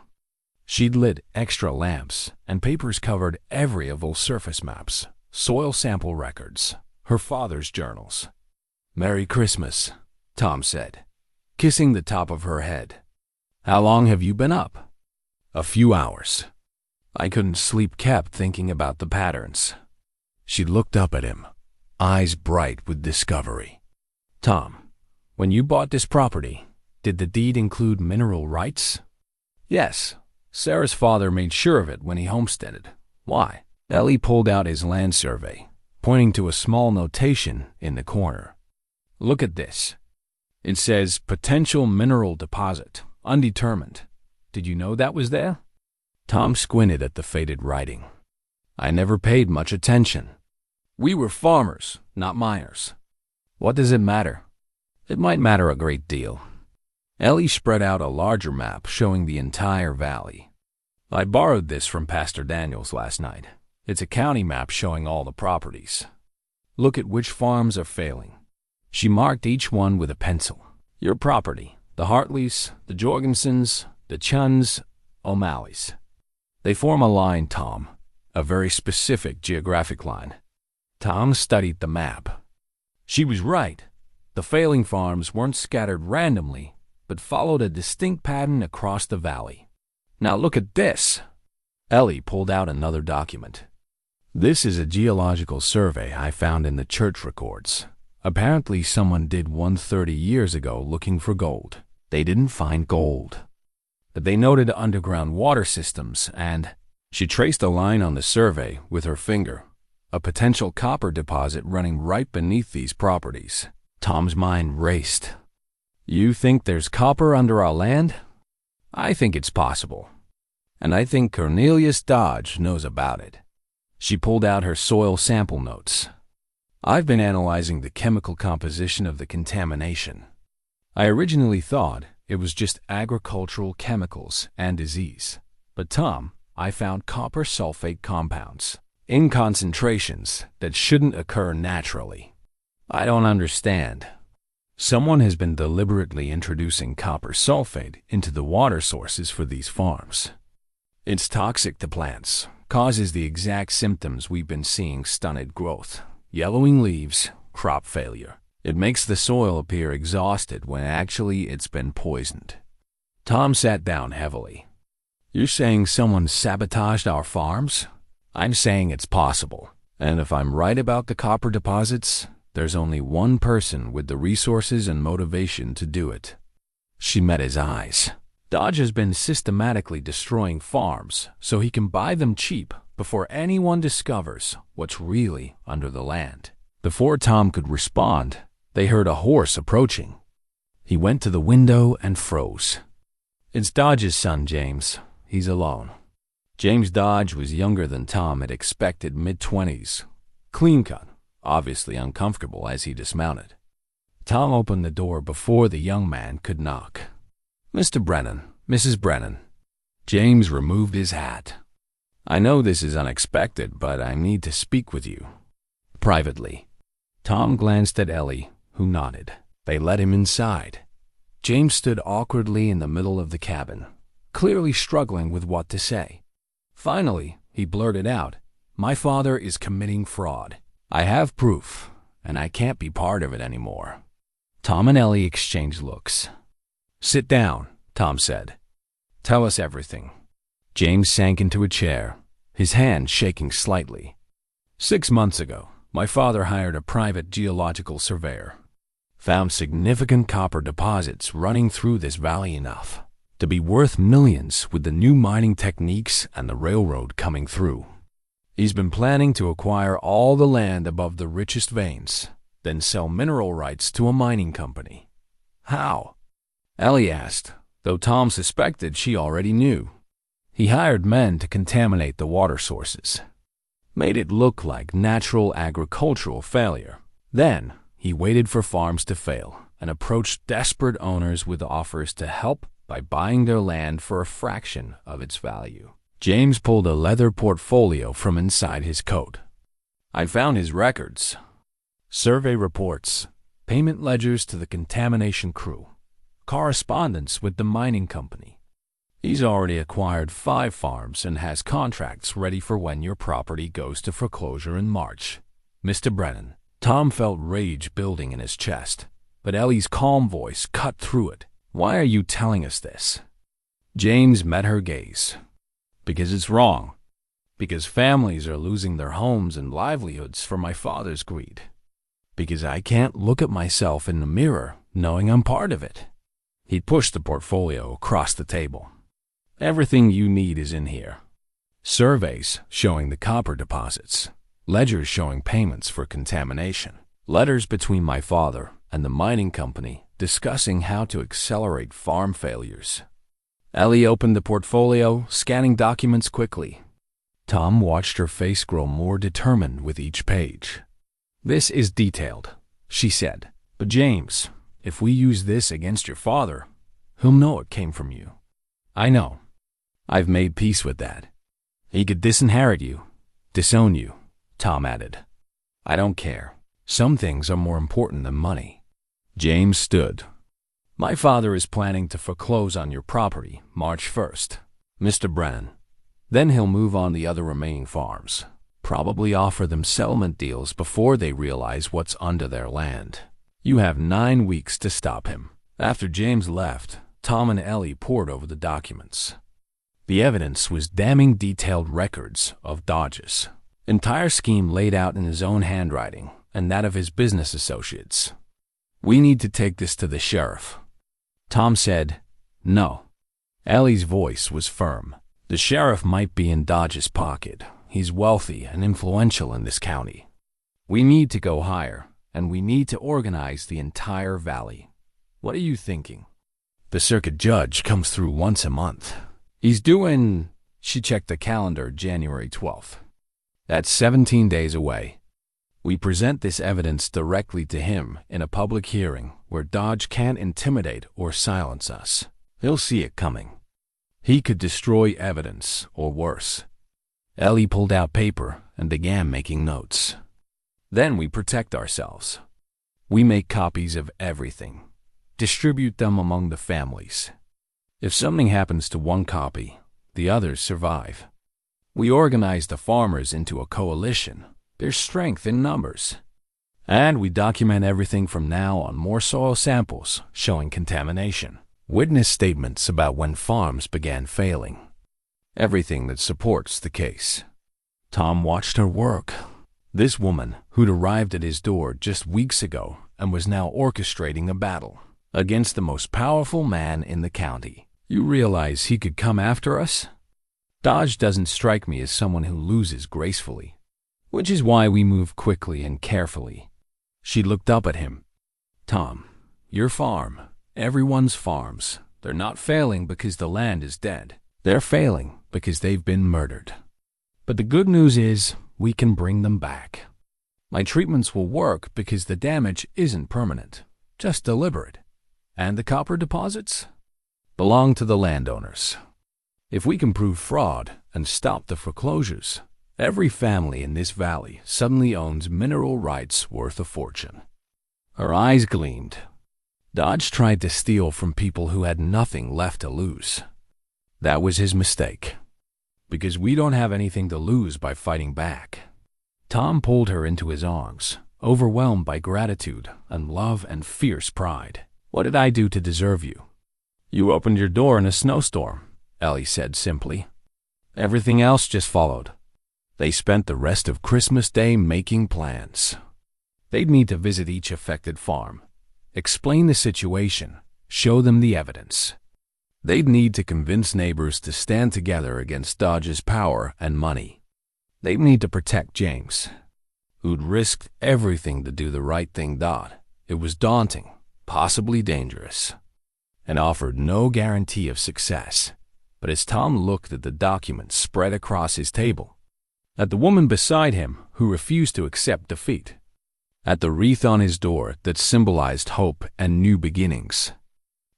She'd lit extra lamps, and papers covered every of those surface maps, soil sample records, her father's journals. "Merry Christmas," Tom said, kissing the top of her head. "How long have you been up?" "A few hours. I couldn't sleep, kept thinking about the patterns." She looked up at him, eyes bright with discovery. "Tom, when you bought this property, did the deed include mineral rights?" "Yes. Sarah's father made sure of it when he homesteaded." "Why?" Ellie pulled out his land survey, pointing to a small notation in the corner. "Look at this. It says potential mineral deposit, undetermined. Did you know that was there?" Tom squinted at the faded writing. "I never paid much attention. We were farmers, not miners." "What does it matter?" "It might matter a great deal." Ellie spread out a larger map showing the entire valley. "I borrowed this from Pastor Daniels last night. It's a county map showing all the properties. Look at which farms are failing." She marked each one with a pencil. "Your property, the Hartleys, the Jorgensens, the Chuns, O'Malley's. They form a line, Tom, a very specific geographic line." Tom studied the map. She was right. The failing farms weren't scattered randomly, but followed a distinct pattern across the valley. "Now look at this." Ellie pulled out another document. "This is a geological survey I found in the church records. Apparently someone did one 30 years ago looking for gold. They didn't find gold. but they noted underground water systems and she traced a line on the survey with her finger, a potential copper deposit running right beneath these properties. Tom's mind raced. You think there's copper under our land? I think it's possible. And I think Cornelius Dodge knows about it. She pulled out her soil sample notes. I've been analyzing the chemical composition of the contamination. I originally thought it was just agricultural chemicals and disease. But Tom, I found copper sulfate compounds in concentrations that shouldn't occur naturally. I don't understand. Someone has been deliberately introducing copper sulfate into the water sources for these farms. It's toxic to plants, causes the exact symptoms we've been seeing: stunted growth, yellowing leaves, crop failure. It makes the soil appear exhausted when actually it's been poisoned. Tom sat down heavily. You're saying someone sabotaged our farms? I'm saying it's possible. And if I'm right about the copper deposits, there's only one person with the resources and motivation to do it. She met his eyes. Dodge has been systematically destroying farms so he can buy them cheap before anyone discovers what's really under the land. Before Tom could respond, they heard a horse approaching. He went to the window and froze. It's Dodge's son, James. He's alone. James Dodge was younger than Tom had expected, mid-20s. Clean-cut, obviously uncomfortable as he dismounted. Tom opened the door before the young man could knock. Mr. Brennan, Mrs. Brennan. James removed his hat. I know this is unexpected, but I need to speak with you. Privately. Tom glanced at Ellie, who nodded. They let him inside. James stood awkwardly in the middle of the cabin, clearly struggling with what to say. Finally, he blurted out, My father is committing fraud. I have proof, and I can't be part of it anymore. Tom and Ellie exchanged looks. Sit down, Tom said. Tell us everything. James sank into a chair, his hand shaking slightly. 6 months ago, my father hired a private geological surveyor. Found significant copper deposits running through this valley enough to be worth millions with the new mining techniques and the railroad coming through. He's been planning to acquire all the land above the richest veins, then sell mineral rights to a mining company. How? Ellie asked, though Tom suspected she already knew. He hired men to contaminate the water sources. Made it look like natural agricultural failure. Then, he waited for farms to fail and approached desperate owners with offers to help by buying their land for a fraction of its value. James pulled a leather portfolio from inside his coat. I found his records. Survey reports, payment ledgers to the contamination crew, correspondence with the mining company. He's already acquired 5 farms and has contracts ready for when your property goes to foreclosure in March. Mr. Brennan. Tom felt rage building in his chest, but Ellie's calm voice cut through it. Why are you telling us this? James met her gaze. Because it's wrong. Because families are losing their homes and livelihoods for my father's greed. Because I can't look at myself in the mirror knowing I'm part of it. He pushed the portfolio across the table. Everything you need is in here. Surveys showing the copper deposits. Ledgers showing payments for contamination. Letters between my father and the mining company discussing how to accelerate farm failures. Ellie opened the portfolio, scanning documents quickly. Tom watched her face grow more determined with each page. This is detailed, she said. But James, if we use this against your father, he'll know it came from you. I know. I've made peace with that. He could disinherit you, disown you, Tom added. I don't care. Some things are more important than money. James stood. My father is planning to foreclose on your property March 1st, Mr. Brennan. Then he'll move on the other remaining farms. Probably offer them settlement deals before they realize what's under their land. You have 9 weeks to stop him. After James left, Tom and Ellie pored over the documents. The evidence was damning detailed records of Dodge's entire scheme laid out in his own handwriting and that of his business associates. We need to take this to the sheriff. Tom said, No. Ellie's voice was firm. The sheriff might be in Dodge's pocket. He's wealthy and influential in this county. We need to go higher, and we need to organize the entire valley. What are you thinking? The circuit judge comes through once a month. He's doing... She checked the calendar, January 12th. That's 17 days away. We present this evidence directly to him in a public hearing where Dodge can't intimidate or silence us. He'll see it coming. He could destroy evidence, or worse. Ellie pulled out paper and began making notes. Then we protect ourselves. We make copies of everything, distribute them among the families. If something happens to one copy, the others survive. We organize the farmers into a coalition. There's strength in numbers. And we document everything from now on, more soil samples showing contamination, witness statements about when farms began failing. Everything that supports the case. Tom watched her work. This woman, who'd arrived at his door just weeks ago and was now orchestrating a battle against the most powerful man in the county. You realize he could come after us? Dodge doesn't strike me as someone who loses gracefully, which is why we move quickly and carefully. She looked up at him. Tom, your farm, everyone's farms, they're not failing because the land is dead. They're failing because they've been murdered. But the good news is we can bring them back. My treatments will work because the damage isn't permanent, just deliberate. And the copper deposits belong to the landowners. If we can prove fraud and stop the foreclosures, every family in this valley suddenly owns mineral rights worth a fortune. Her eyes gleamed. Dodge tried to steal from people who had nothing left to lose. That was his mistake. Because we don't have anything to lose by fighting back. Tom pulled her into his arms, overwhelmed by gratitude and love and fierce pride. What did I do to deserve you? You opened your door in a snowstorm, Ellie said simply. Everything else just followed. They spent the rest of Christmas Day making plans. They'd need to visit each affected farm, explain the situation, show them the evidence. They'd need to convince neighbors to stand together against Dodge's power and money. They'd need to protect James, who'd risked everything to do the right thing. It was daunting, possibly dangerous, and offered no guarantee of success. But as Tom looked at the documents spread across his table, at the woman beside him who refused to accept defeat, at the wreath on his door that symbolized hope and new beginnings,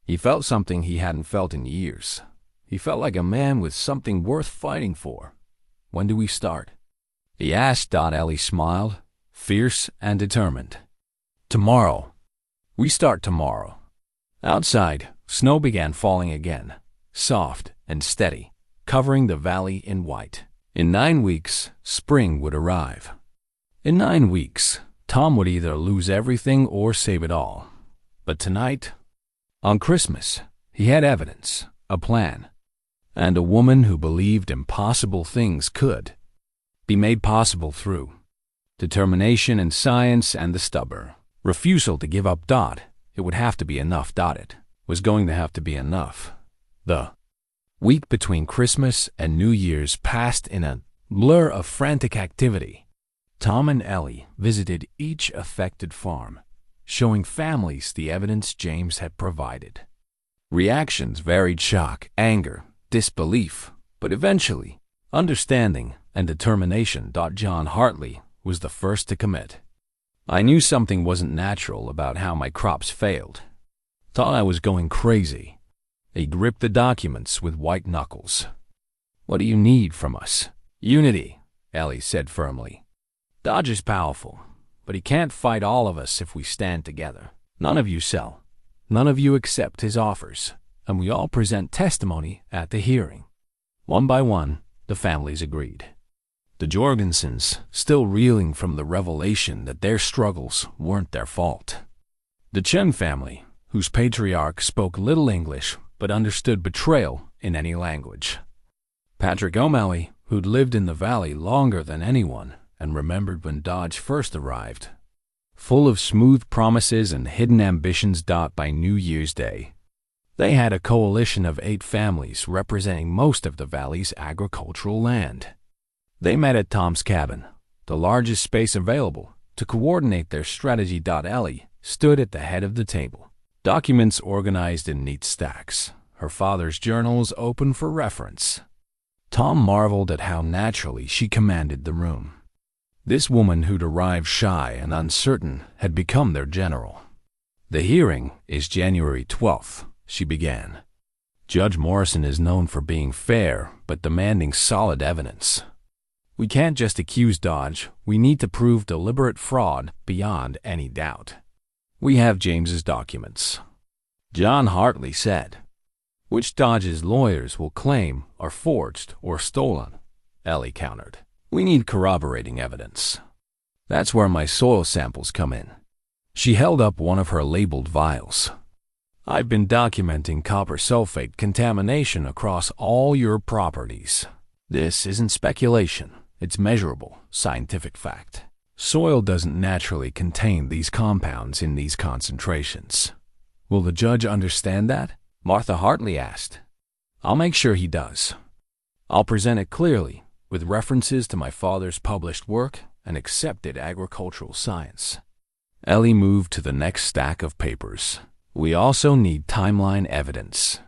he felt something he hadn't felt in years. He felt like a man with something worth fighting for. When do we start? He asked. Ellie smiled, fierce and determined. Tomorrow. We start tomorrow. Outside, snow began falling again, soft and steady, covering the valley in white. In 9 weeks, spring would arrive. In 9 weeks, Tom would either lose everything or save it all. But tonight, on Christmas, he had evidence, a plan, and a woman who believed impossible things could be made possible through determination and science and the stubborn refusal to give up. It would have to be enough. It was going to have to be enough. The week between Christmas and New Year's passed in a blur of frantic activity. Tom and Ellie visited each affected farm, showing families the evidence James had provided. Reactions varied: shock, anger, disbelief, but eventually, understanding and determination. John Hartley was the first to commit. I knew something wasn't natural about how my crops failed. Thought I was going crazy. He gripped the documents with white knuckles. What do you need from us? Unity, Ellie said firmly. Dodge is powerful, but he can't fight all of us if we stand together. None of you sell. None of you accept his offers, and we all present testimony at the hearing. One by one, the families agreed. The Jorgensens, still reeling from the revelation that their struggles weren't their fault. The Chen family, whose patriarch spoke little English but understood betrayal in any language. Patrick O'Malley, who'd lived in the valley longer than anyone and remembered when Dodge first arrived, full of smooth promises and hidden ambitions. By New Year's Day, They had a coalition of 8 families representing most of the valley's agricultural land. They met at Tom's cabin, the largest space available, to coordinate their strategy. Ellie stood at the head of the table, documents organized in neat stacks, her father's journals open for reference. Tom marveled at how naturally she commanded the room. This woman who'd arrived shy and uncertain had become their general. "The hearing is January 12th, she began. "Judge Morrison is known for being fair but demanding solid evidence. We can't just accuse Dodge, we need to prove deliberate fraud beyond any doubt. We have James's documents," John Hartley said, "which Dodge's lawyers will claim are forged or stolen," Ellie countered. "We need corroborating evidence. That's where my soil samples come in." She held up one of her labeled vials. "I've been documenting copper sulfate contamination across all your properties. This isn't speculation. It's measurable, scientific fact. Soil doesn't naturally contain these compounds in these concentrations." "Will the judge understand that?" Martha Hartley asked. "I'll make sure he does. I'll present it clearly, with references to my father's published work and accepted agricultural science." Ellie moved to the next stack of papers. "We also need timeline evidence.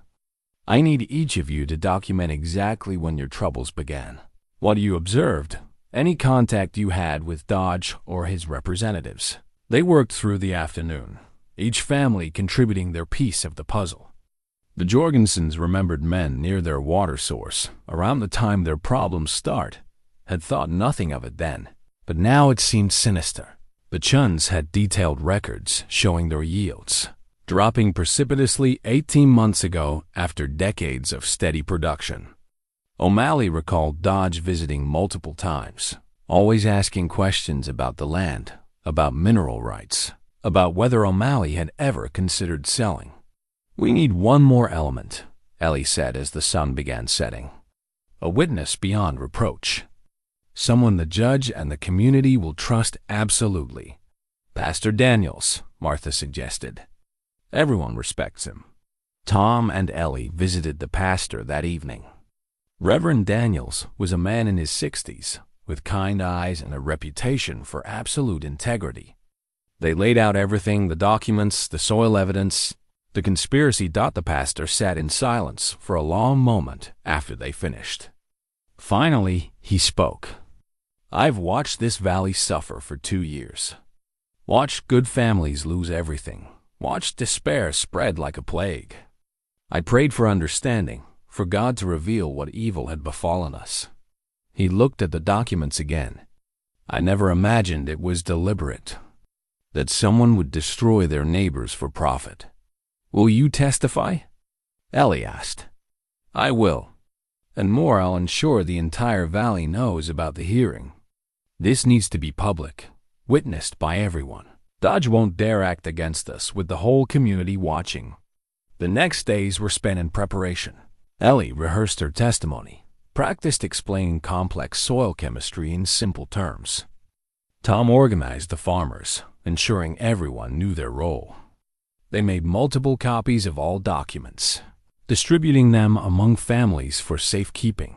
I need each of you to document exactly when your troubles began, what you observed, any contact you had with Dodge or his representatives." They worked through the afternoon, each family contributing their piece of the puzzle. The Jorgensens remembered men near their water source, around the time their problems start, had thought nothing of it then, but now it seemed sinister. The Chuns had detailed records showing their yields, dropping precipitously 18 months ago after decades of steady production. O'Malley recalled Dodge visiting multiple times, always asking questions about the land, about mineral rights, about whether O'Malley had ever considered selling. "We need one more element," Ellie said as the sun began setting. "A witness beyond reproach. Someone the judge and the community will trust absolutely." "Pastor Daniels," Martha suggested. "Everyone respects him." Tom and Ellie visited the pastor that evening. Reverend Daniels was a man in his 60s, with kind eyes and a reputation for absolute integrity. They laid out everything, the documents, the soil evidence, the conspiracy. The pastor sat in silence for a long moment after they finished. Finally, he spoke. "I've watched this valley suffer for 2 years. Watched good families lose everything. Watched despair spread like a plague. I prayed for understanding, for God to reveal what evil had befallen us." He looked at the documents again. "I never imagined it was deliberate, that someone would destroy their neighbors for profit." "Will you testify?" Ellie asked. "I will. And more, I'll ensure the entire valley knows about the hearing. This needs to be public, witnessed by everyone. Dodge won't dare act against us with the whole community watching." The next days were spent in preparation. Ellie rehearsed her testimony, practiced explaining complex soil chemistry in simple terms. Tom organized the farmers, ensuring everyone knew their role. They made multiple copies of all documents, distributing them among families for safekeeping.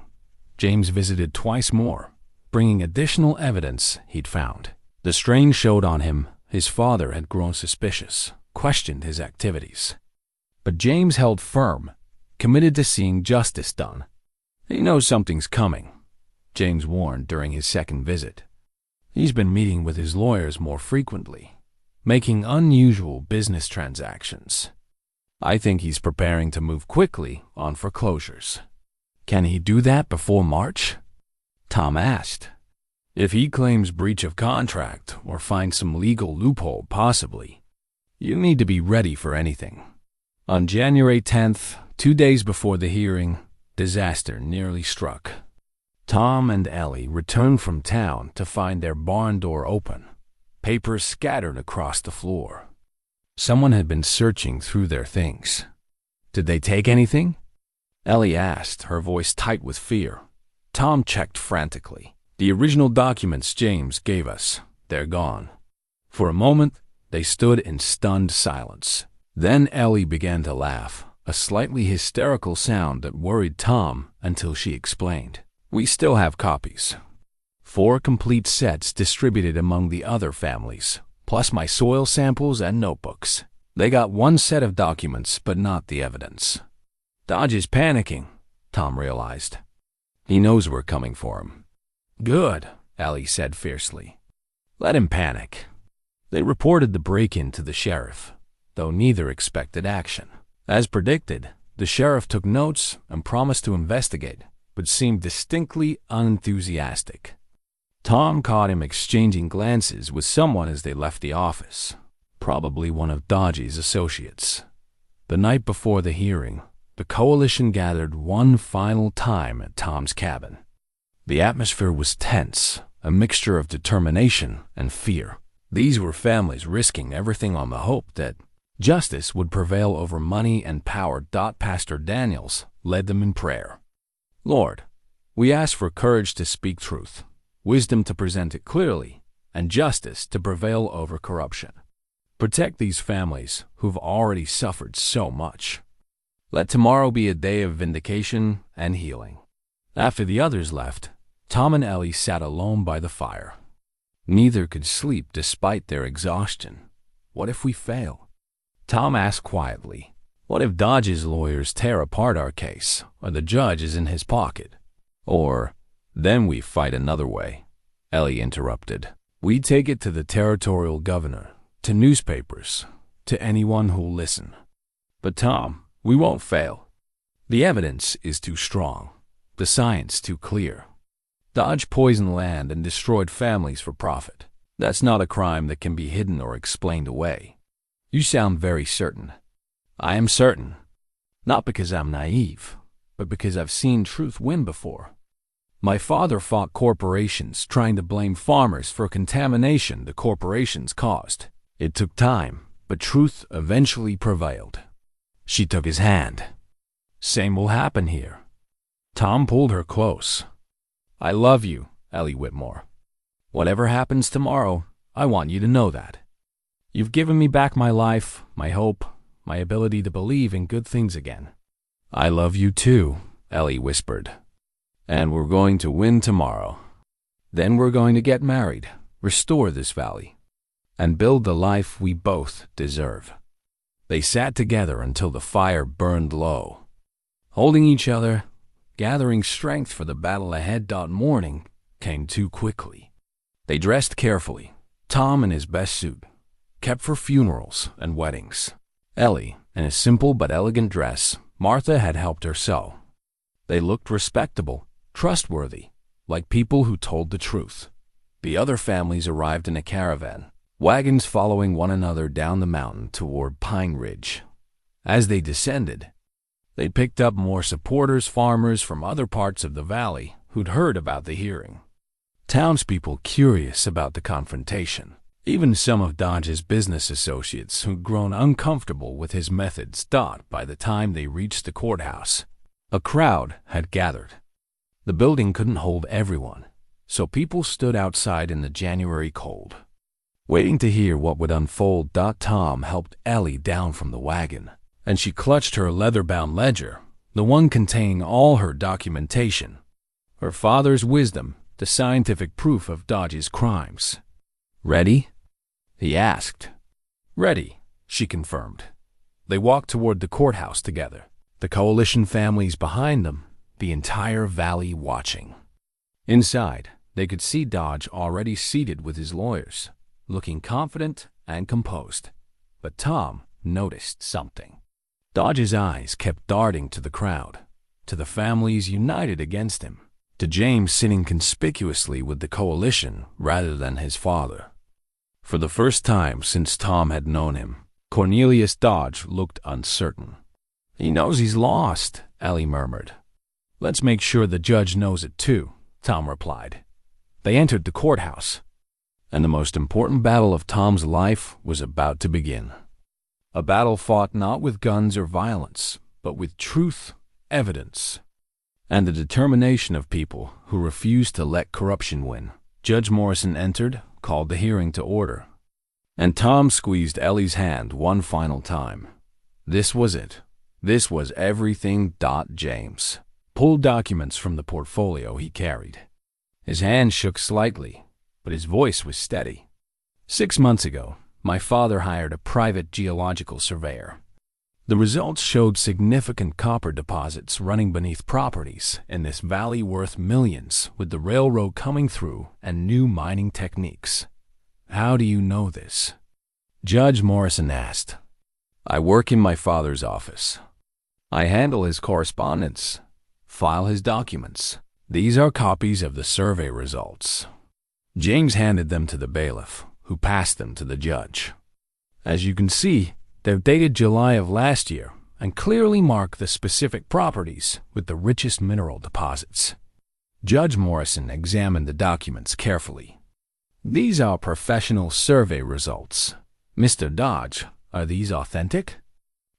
James visited twice more, bringing additional evidence he'd found. The strain showed on him. His father had grown suspicious, questioned his activities. But James held firm, committed to seeing justice done. "He knows something's coming," James warned during his second visit. "He's been meeting with his lawyers more frequently, making unusual business transactions. I think he's preparing to move quickly on foreclosures." "Can he do that before March?" Tom asked. "If he claims breach of contract or finds some legal loophole, possibly. You need to be ready for anything." On January 10th, 2 days before the hearing, disaster nearly struck. Tom and Ellie returned from town to find their barn door open, papers scattered across the floor. Someone had been searching through their things. "Did they take anything?" Ellie asked, her voice tight with fear. Tom checked frantically. "The original documents James gave us, they're gone." For a moment, they stood in stunned silence. Then Ellie began to laugh, a slightly hysterical sound that worried Tom until she explained. We still have copies. 4 complete sets distributed among the other families, plus my soil samples and notebooks. They got 1 set of documents, but not the evidence. Dodge is panicking, Tom realized. He knows we're coming for him. Good, Ellie said fiercely. Let him panic. They reported the break-in to the sheriff, though neither expected action. As predicted, the sheriff took notes and promised to investigate, but seemed distinctly unenthusiastic. Tom caught him exchanging glances with someone as they left the office, probably one of Dodge's associates. The night before the hearing, the coalition gathered one final time at Tom's cabin. The atmosphere was tense, a mixture of determination and fear. These were families risking everything on the hope that justice would prevail over money and power. Pastor Daniels led them in prayer. Lord, we ask for courage to speak truth, wisdom to present it clearly, and justice to prevail over corruption. Protect these families who've already suffered so much. Let tomorrow be a day of vindication and healing. After the others left, Tom and Ellie sat alone by the fire. Neither could sleep despite their exhaustion. What if we fail? Tom asked quietly, what if Dodge's lawyers tear apart our case, or the judge is in his pocket? Or, then we fight another way. Ellie interrupted. We take it to the territorial governor, to newspapers, to anyone who'll listen. But Tom, we won't fail. The evidence is too strong, the science too clear. Dodge poisoned land and destroyed families for profit. That's not a crime that can be hidden or explained away. You sound very certain. I am certain. Not because I'm naive, but because I've seen truth win before. My father fought corporations trying to blame farmers for contamination the corporations caused. It took time, but truth eventually prevailed. She took his hand. Same will happen here. Tom pulled her close. I love you, Ellie Whitmore. Whatever happens tomorrow, I want you to know that. You've given me back my life, my hope, my ability to believe in good things again. I love you too, Ellie whispered. And we're going to win tomorrow. Then we're going to get married, restore this valley, and build the life we both deserve. They sat together until the fire burned low, holding each other, gathering strength for the battle ahead. Morning came too quickly. They dressed carefully, Tom in his best suit, kept for funerals and weddings. Ellie in a simple but elegant dress Martha had helped her sew. They looked respectable, trustworthy, like people who told the truth. The other families arrived in a caravan, wagons following one another down the mountain toward Pine Ridge. As they descended, they picked up more supporters, farmers from other parts of the valley who'd heard about the hearing. Townspeople curious about the confrontation. Even some of Dodge's business associates who'd grown uncomfortable with his methods. By the time they reached the courthouse, a crowd had gathered. The building couldn't hold everyone, so people stood outside in the January cold, waiting to hear what would unfold. Tom helped Ellie down from the wagon, and she clutched her leather-bound ledger, the one containing all her documentation, her father's wisdom, the scientific proof of Dodge's crimes. Ready? He asked. Ready, she confirmed. They walked toward the courthouse together, the coalition families behind them, the entire valley watching. Inside, they could see Dodge already seated with his lawyers, looking confident and composed. But Tom noticed something. Dodge's eyes kept darting to the crowd, to the families united against him, to James sitting conspicuously with the coalition rather than his father. For the first time since Tom had known him, Cornelius Dodge looked uncertain. He knows he's lost, Ellie murmured. Let's make sure the judge knows it too, Tom replied. They entered the courthouse, and the most important battle of Tom's life was about to begin. A battle fought not with guns or violence, but with truth, evidence, and the determination of people who refused to let corruption win. Judge Morrison entered, called the hearing to order, and Tom squeezed Ellie's hand one final time. This was it. This was everything. James pulled documents from the portfolio he carried. His hand shook slightly, but his voice was steady. 6 months ago, my father hired a private geological surveyor. The results showed significant copper deposits running beneath properties in this valley worth millions, with the railroad coming through and new mining techniques. How do you know this? Judge Morrison asked. I work in my father's office. I handle his correspondence, file his documents. These are copies of the survey results. James handed them to the bailiff, who passed them to the judge. As you can see, they're dated July of last year and clearly mark the specific properties with the richest mineral deposits. Judge Morrison examined the documents carefully. These are professional survey results. Mr. Dodge, are these authentic?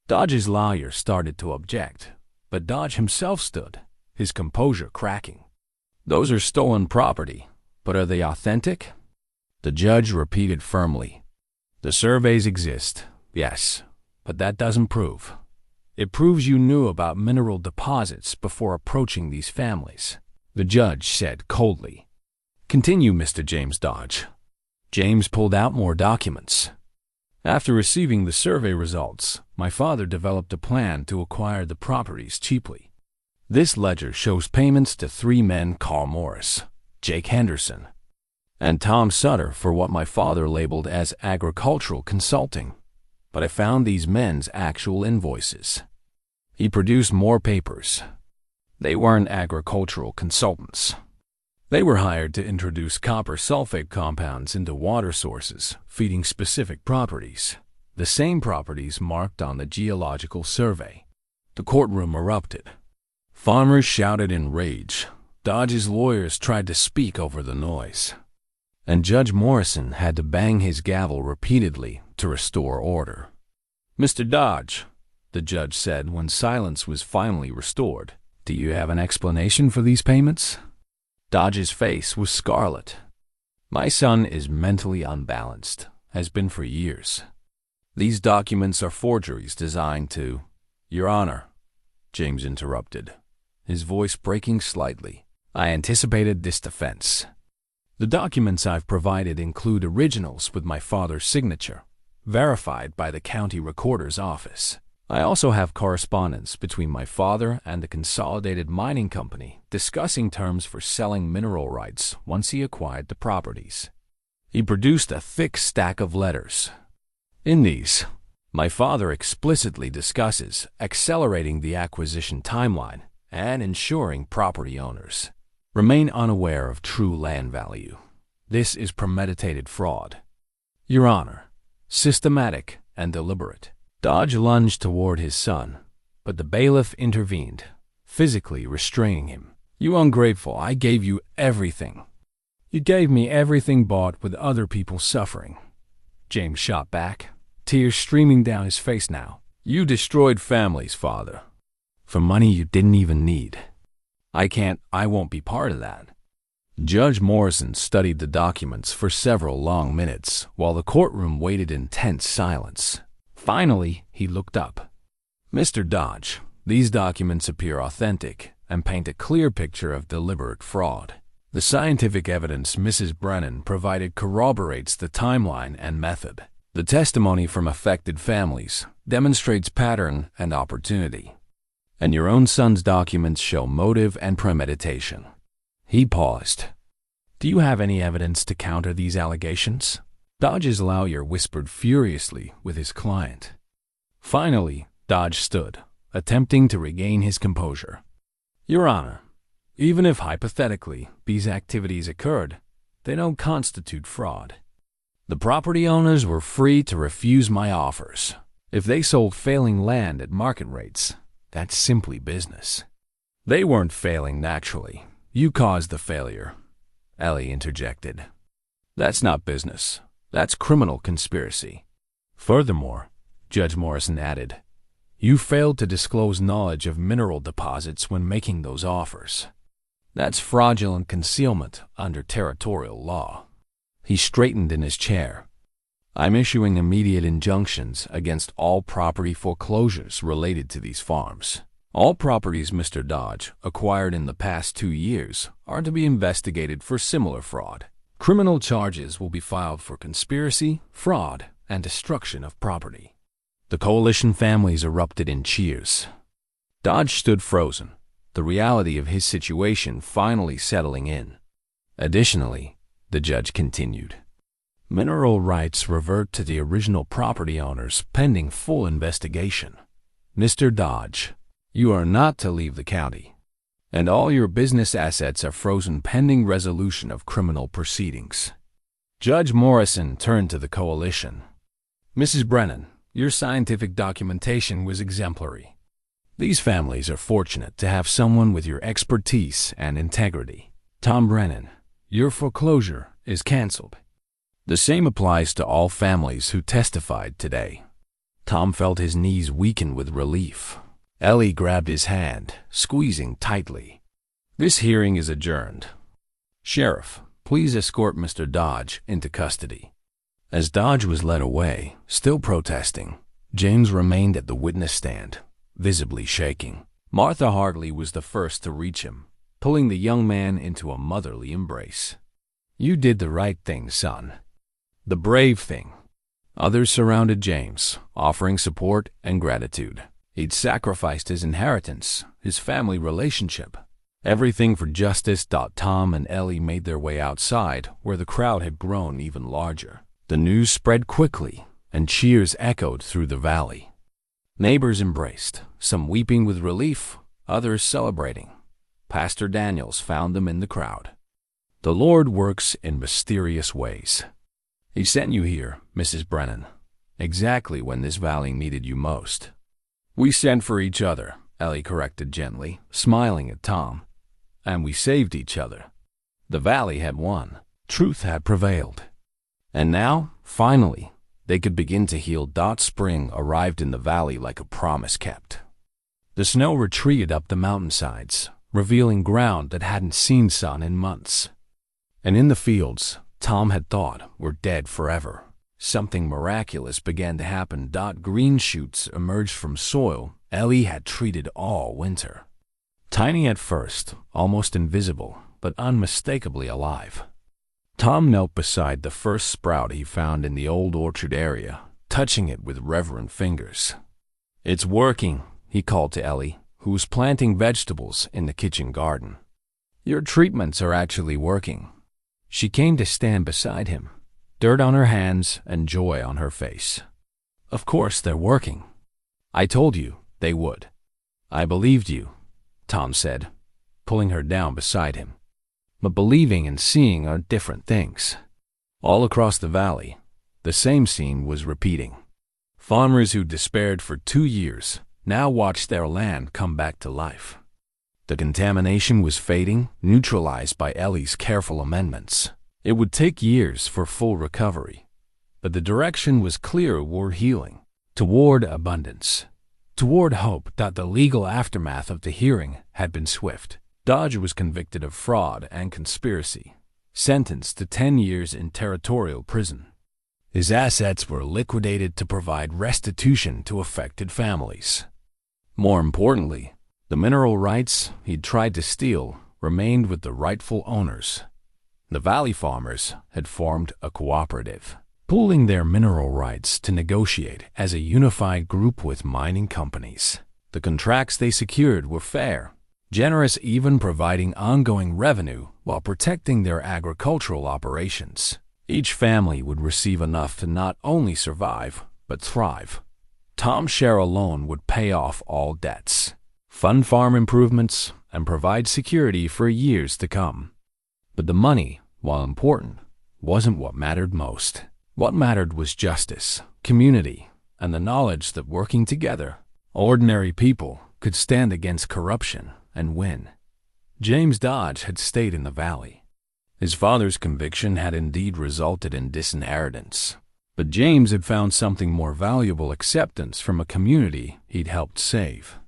Dodge's lawyer started to object, but Dodge himself stood, his composure cracking. Those are stolen property, but are they authentic? The judge repeated firmly. The surveys exist, yes, but that doesn't prove. It proves you knew about mineral deposits before approaching these families, the judge said coldly. Continue, Mr. James Dodge. James pulled out more documents. After receiving the survey results, my father developed a plan to acquire the properties cheaply. This ledger shows payments to 3 men: Carl Morris, Jake Henderson, and Tom Sutter for what my father labeled as agricultural consulting. But I found these men's actual invoices. He produced more papers. They weren't agricultural consultants. They were hired to introduce copper sulfate compounds into water sources, feeding specific properties, the same properties marked on the geological survey. The courtroom erupted. Farmers shouted in rage. Dodge's lawyers tried to speak over the noise. And Judge Morrison had to bang his gavel repeatedly to restore order. Mr. Dodge, the judge said when silence was finally restored, do you have an explanation for these payments? Dodge's face was scarlet. My son is mentally unbalanced, has been for years. These documents are forgeries designed to— Your Honor, James interrupted, his voice breaking slightly. I anticipated this defense. The documents I've provided include originals with my father's signature, verified by the county recorder's office. I also have correspondence between my father and the Consolidated Mining Company discussing terms for selling mineral rights once he acquired the properties. He produced a thick stack of letters. In these, my father explicitly discusses accelerating the acquisition timeline and ensuring property owners remain unaware of true land value. This is premeditated fraud. Your Honor, systematic and deliberate. Dodge lunged toward his son, but the bailiff intervened, physically restraining him. You ungrateful, I gave you everything. You gave me everything bought with other people suffering. James shot back, tears streaming down his face now. You destroyed families, father, for money you didn't even need. I won't be part of that. Judge Morrison studied the documents for several long minutes while the courtroom waited in tense silence. Finally, he looked up. Mr. Dodge, these documents appear authentic and paint a clear picture of deliberate fraud. The scientific evidence Mrs. Brennan provided corroborates the timeline and method. The testimony from affected families demonstrates pattern and opportunity. And your own son's documents show motive and premeditation. He paused. Do you have any evidence to counter these allegations? Dodge's lawyer whispered furiously with his client. Finally, Dodge stood, attempting to regain his composure. Your Honor, even if hypothetically these activities occurred, they don't constitute fraud. The property owners were free to refuse my offers. If they sold failing land at market rates, that's simply business. They weren't failing naturally. You caused the failure, Ellie interjected. That's not business. That's criminal conspiracy. Furthermore, Judge Morrison added, you failed to disclose knowledge of mineral deposits when making those offers. That's fraudulent concealment under territorial law. He straightened in his chair. I'm issuing immediate injunctions against all property foreclosures related to these farms. All properties Mr. Dodge acquired in the past 2 years are to be investigated for similar fraud. Criminal charges will be filed for conspiracy, fraud, and destruction of property." The coalition families erupted in cheers. Dodge stood frozen, the reality of his situation finally settling in. Additionally, the judge continued, "Mineral rights revert to the original property owners pending full investigation. Mr. Dodge, you are not to leave the county, and all your business assets are frozen pending resolution of criminal proceedings." Judge Morrison turned to the coalition. "Mrs. Brennan, your scientific documentation was exemplary. These families are fortunate to have someone with your expertise and integrity. Tom Brennan, your foreclosure is canceled." The same applies to all families who testified today. Tom felt his knees weaken with relief. Ellie grabbed his hand, squeezing tightly. "This hearing is adjourned. Sheriff, please escort Mr. Dodge into custody." As Dodge was led away, still protesting, James remained at the witness stand, visibly shaking. Martha Hartley was the first to reach him, pulling the young man into a motherly embrace. "You did the right thing, son. The brave thing." Others surrounded James, offering support and gratitude. He'd sacrificed his inheritance, his family relationship, everything for justice. Tom and Ellie made their way outside, where the crowd had grown even larger. The news spread quickly, and cheers echoed through the valley. Neighbors embraced, some weeping with relief, others celebrating. Pastor Daniels found them in the crowd. "The Lord works in mysterious ways. He sent you here, Mrs. Brennan, exactly when this valley needed you most." "We sent for each other," Ellie corrected gently, smiling at Tom. "And we saved each other." The valley had won. Truth had prevailed. And now, finally, they could begin to heal. Spring arrived in the valley like a promise kept. The snow retreated up the mountainsides, revealing ground that hadn't seen sun in months. And in the fields, Tom had thought were dead forever, something miraculous began to happen. Green shoots emerged from soil Ellie had treated all winter. Tiny at first, almost invisible, but unmistakably alive. Tom knelt beside the first sprout he found in the old orchard area, touching it with reverent fingers. "It's working," he called to Ellie, who was planting vegetables in the kitchen garden. "Your treatments are actually working." She came to stand beside him, dirt on her hands and joy on her face. "Of course they're working. I told you they would. I believed you," Tom said, pulling her down beside him. But believing and seeing are different things. All across the valley, the same scene was repeating. Farmers who despaired for 2 years now watched their land come back to life. The contamination was fading, neutralized by Ellie's careful amendments. It would take years for full recovery, but the direction was clear toward healing, toward abundance, toward hope. The legal aftermath of the hearing had been swift. Dodge was convicted of fraud and conspiracy, sentenced to 10 years in territorial prison. His assets were liquidated to provide restitution to affected families. More importantly, the mineral rights he'd tried to steal remained with the rightful owners. The valley farmers had formed a cooperative, pooling their mineral rights to negotiate as a unified group with mining companies. The contracts they secured were fair, generous, even providing ongoing revenue while protecting their agricultural operations. Each family would receive enough to not only survive, but thrive. Tom's share alone would pay off all debts, fund farm improvements, and provide security for years to come. But the money, while important, wasn't what mattered most. What mattered was justice, community, and the knowledge that working together, ordinary people could stand against corruption and win. James Dodge had stayed in the valley. His father's conviction had indeed resulted in disinheritance, but James had found something more valuable: acceptance from a community he'd helped save.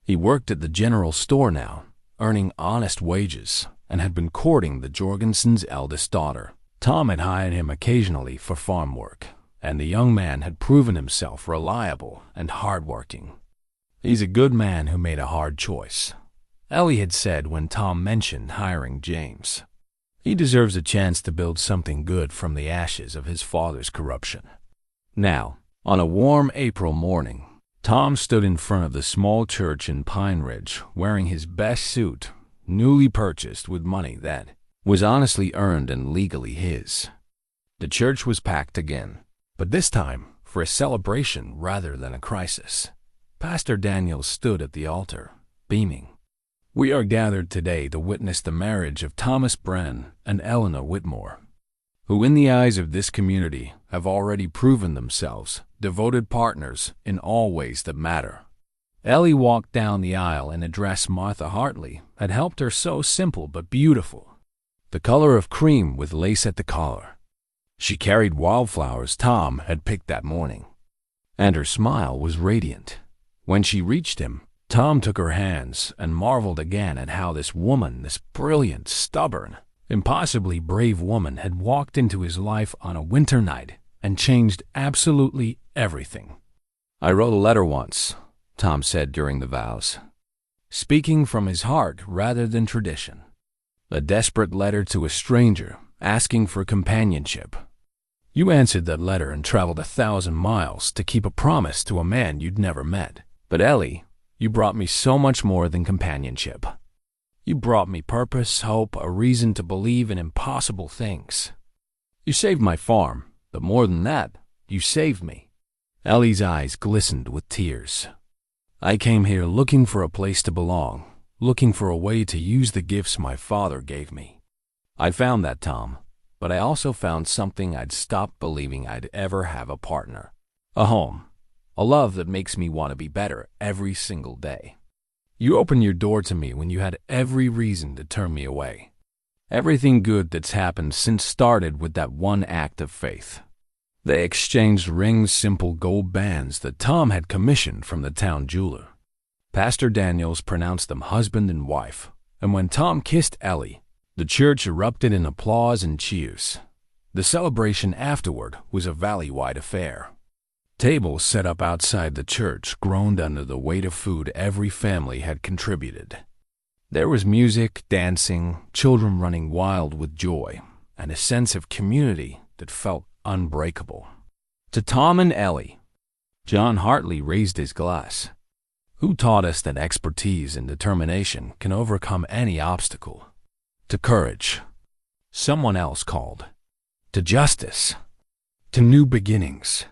He worked at the general store now, earning honest wages, and had been courting the Jorgensens' eldest daughter. Tom had hired him occasionally for farm work, and the young man had proven himself reliable and hardworking. "He's a good man who made a hard choice," Ellie had said when Tom mentioned hiring James. "He deserves a chance to build something good from the ashes of his father's corruption." Now, on a warm April morning, Tom stood in front of the small church in Pine Ridge wearing his best suit, newly purchased with money that was honestly earned and legally his. The church was packed again, but this time for a celebration rather than a crisis. Pastor Daniel stood at the altar, beaming. "We are gathered today to witness the marriage of Thomas Brennan and Eleanor Whitmore, who in the eyes of this community have already proven themselves devoted partners in all ways that matter." Ellie walked down the aisle and addressed Martha Hartley had helped her sew simple but beautiful, the color of cream with lace at the collar. She carried wildflowers Tom had picked that morning, and her smile was radiant. When she reached him, Tom took her hands and marveled again at how this woman, this brilliant, stubborn, impossibly brave woman had walked into his life on a winter night and changed absolutely everything. "I wrote a letter once," Tom said during the vows, speaking from his heart rather than tradition. "A desperate letter to a stranger, asking for companionship. You answered that letter and traveled 1,000 miles to keep a promise to a man you'd never met. But Ellie, you brought me so much more than companionship. You brought me purpose, hope, a reason to believe in impossible things. You saved my farm, but more than that, you saved me." Ellie's eyes glistened with tears. "I came here looking for a place to belong, looking for a way to use the gifts my father gave me. I found that, Tom, but I also found something I'd stopped believing I'd ever have: a partner, a home, a love that makes me want to be better every single day. You opened your door to me when you had every reason to turn me away. Everything good that's happened since started with that one act of faith." They exchanged rings, simple gold bands that Tom had commissioned from the town jeweler. Pastor Daniels pronounced them husband and wife, and when Tom kissed Ellie, the church erupted in applause and cheers. The celebration afterward was a valley-wide affair. Tables set up outside the church groaned under the weight of food every family had contributed. There was music, dancing, children running wild with joy, and a sense of community that felt unbreakable. To Tom and Ellie, John Hartley raised his glass. "Who taught us that expertise and determination can overcome any obstacle?" To courage, someone else called. To justice, to new beginnings.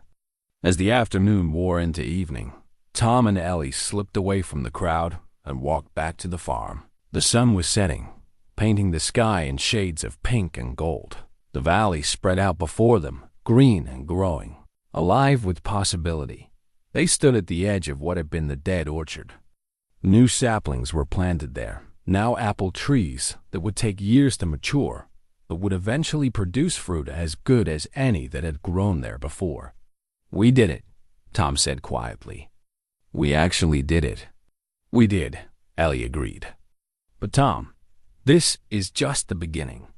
As the afternoon wore into evening, Tom and Ellie slipped away from the crowd and walked back to the farm. The sun was setting, painting the sky in shades of pink and gold. The valley spread out before them, green and growing, alive with possibility. They stood at the edge of what had been the dead orchard. New saplings were planted there, now apple trees that would take years to mature, but would eventually produce fruit as good as any that had grown there before. "We did it," Tom said quietly. "We actually did it." "We did," Ellie agreed. "But Tom, this is just the beginning.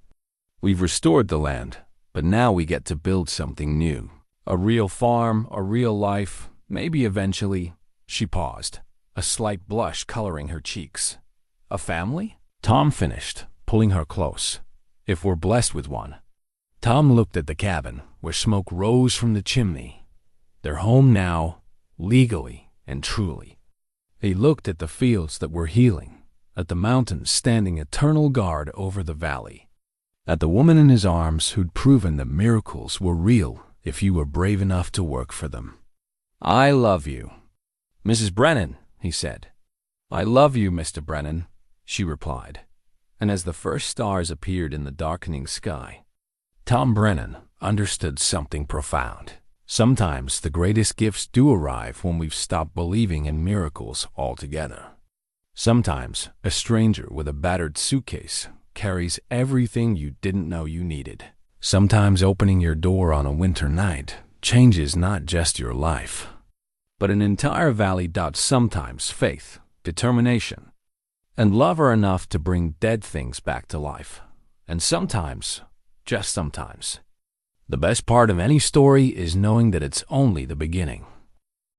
We've restored the land, but now we get to build something new. A real farm, a real life, maybe eventually." She paused, a slight blush coloring her cheeks. "A family?" Tom finished, pulling her close. "If we're blessed with one." Tom looked at the cabin, where smoke rose from the chimney. Their home now, legally and truly. He looked at the fields that were healing, at the mountains standing eternal guard over the valley, at the woman in his arms who'd proven that miracles were real if you were brave enough to work for them. "I love you, Mrs. Brennan," he said. "I love you, Mr. Brennan," she replied. And as the first stars appeared in the darkening sky, Tom Brennan understood something profound. Sometimes the greatest gifts do arrive when we've stopped believing in miracles altogether. Sometimes a stranger with a battered suitcase carries everything you didn't know you needed. Sometimes opening your door on a winter night changes not just your life, but an entire valley. Sometimes faith, determination, and love are enough to bring dead things back to life. And sometimes, just sometimes, The best part of any story is knowing that it's only the beginning.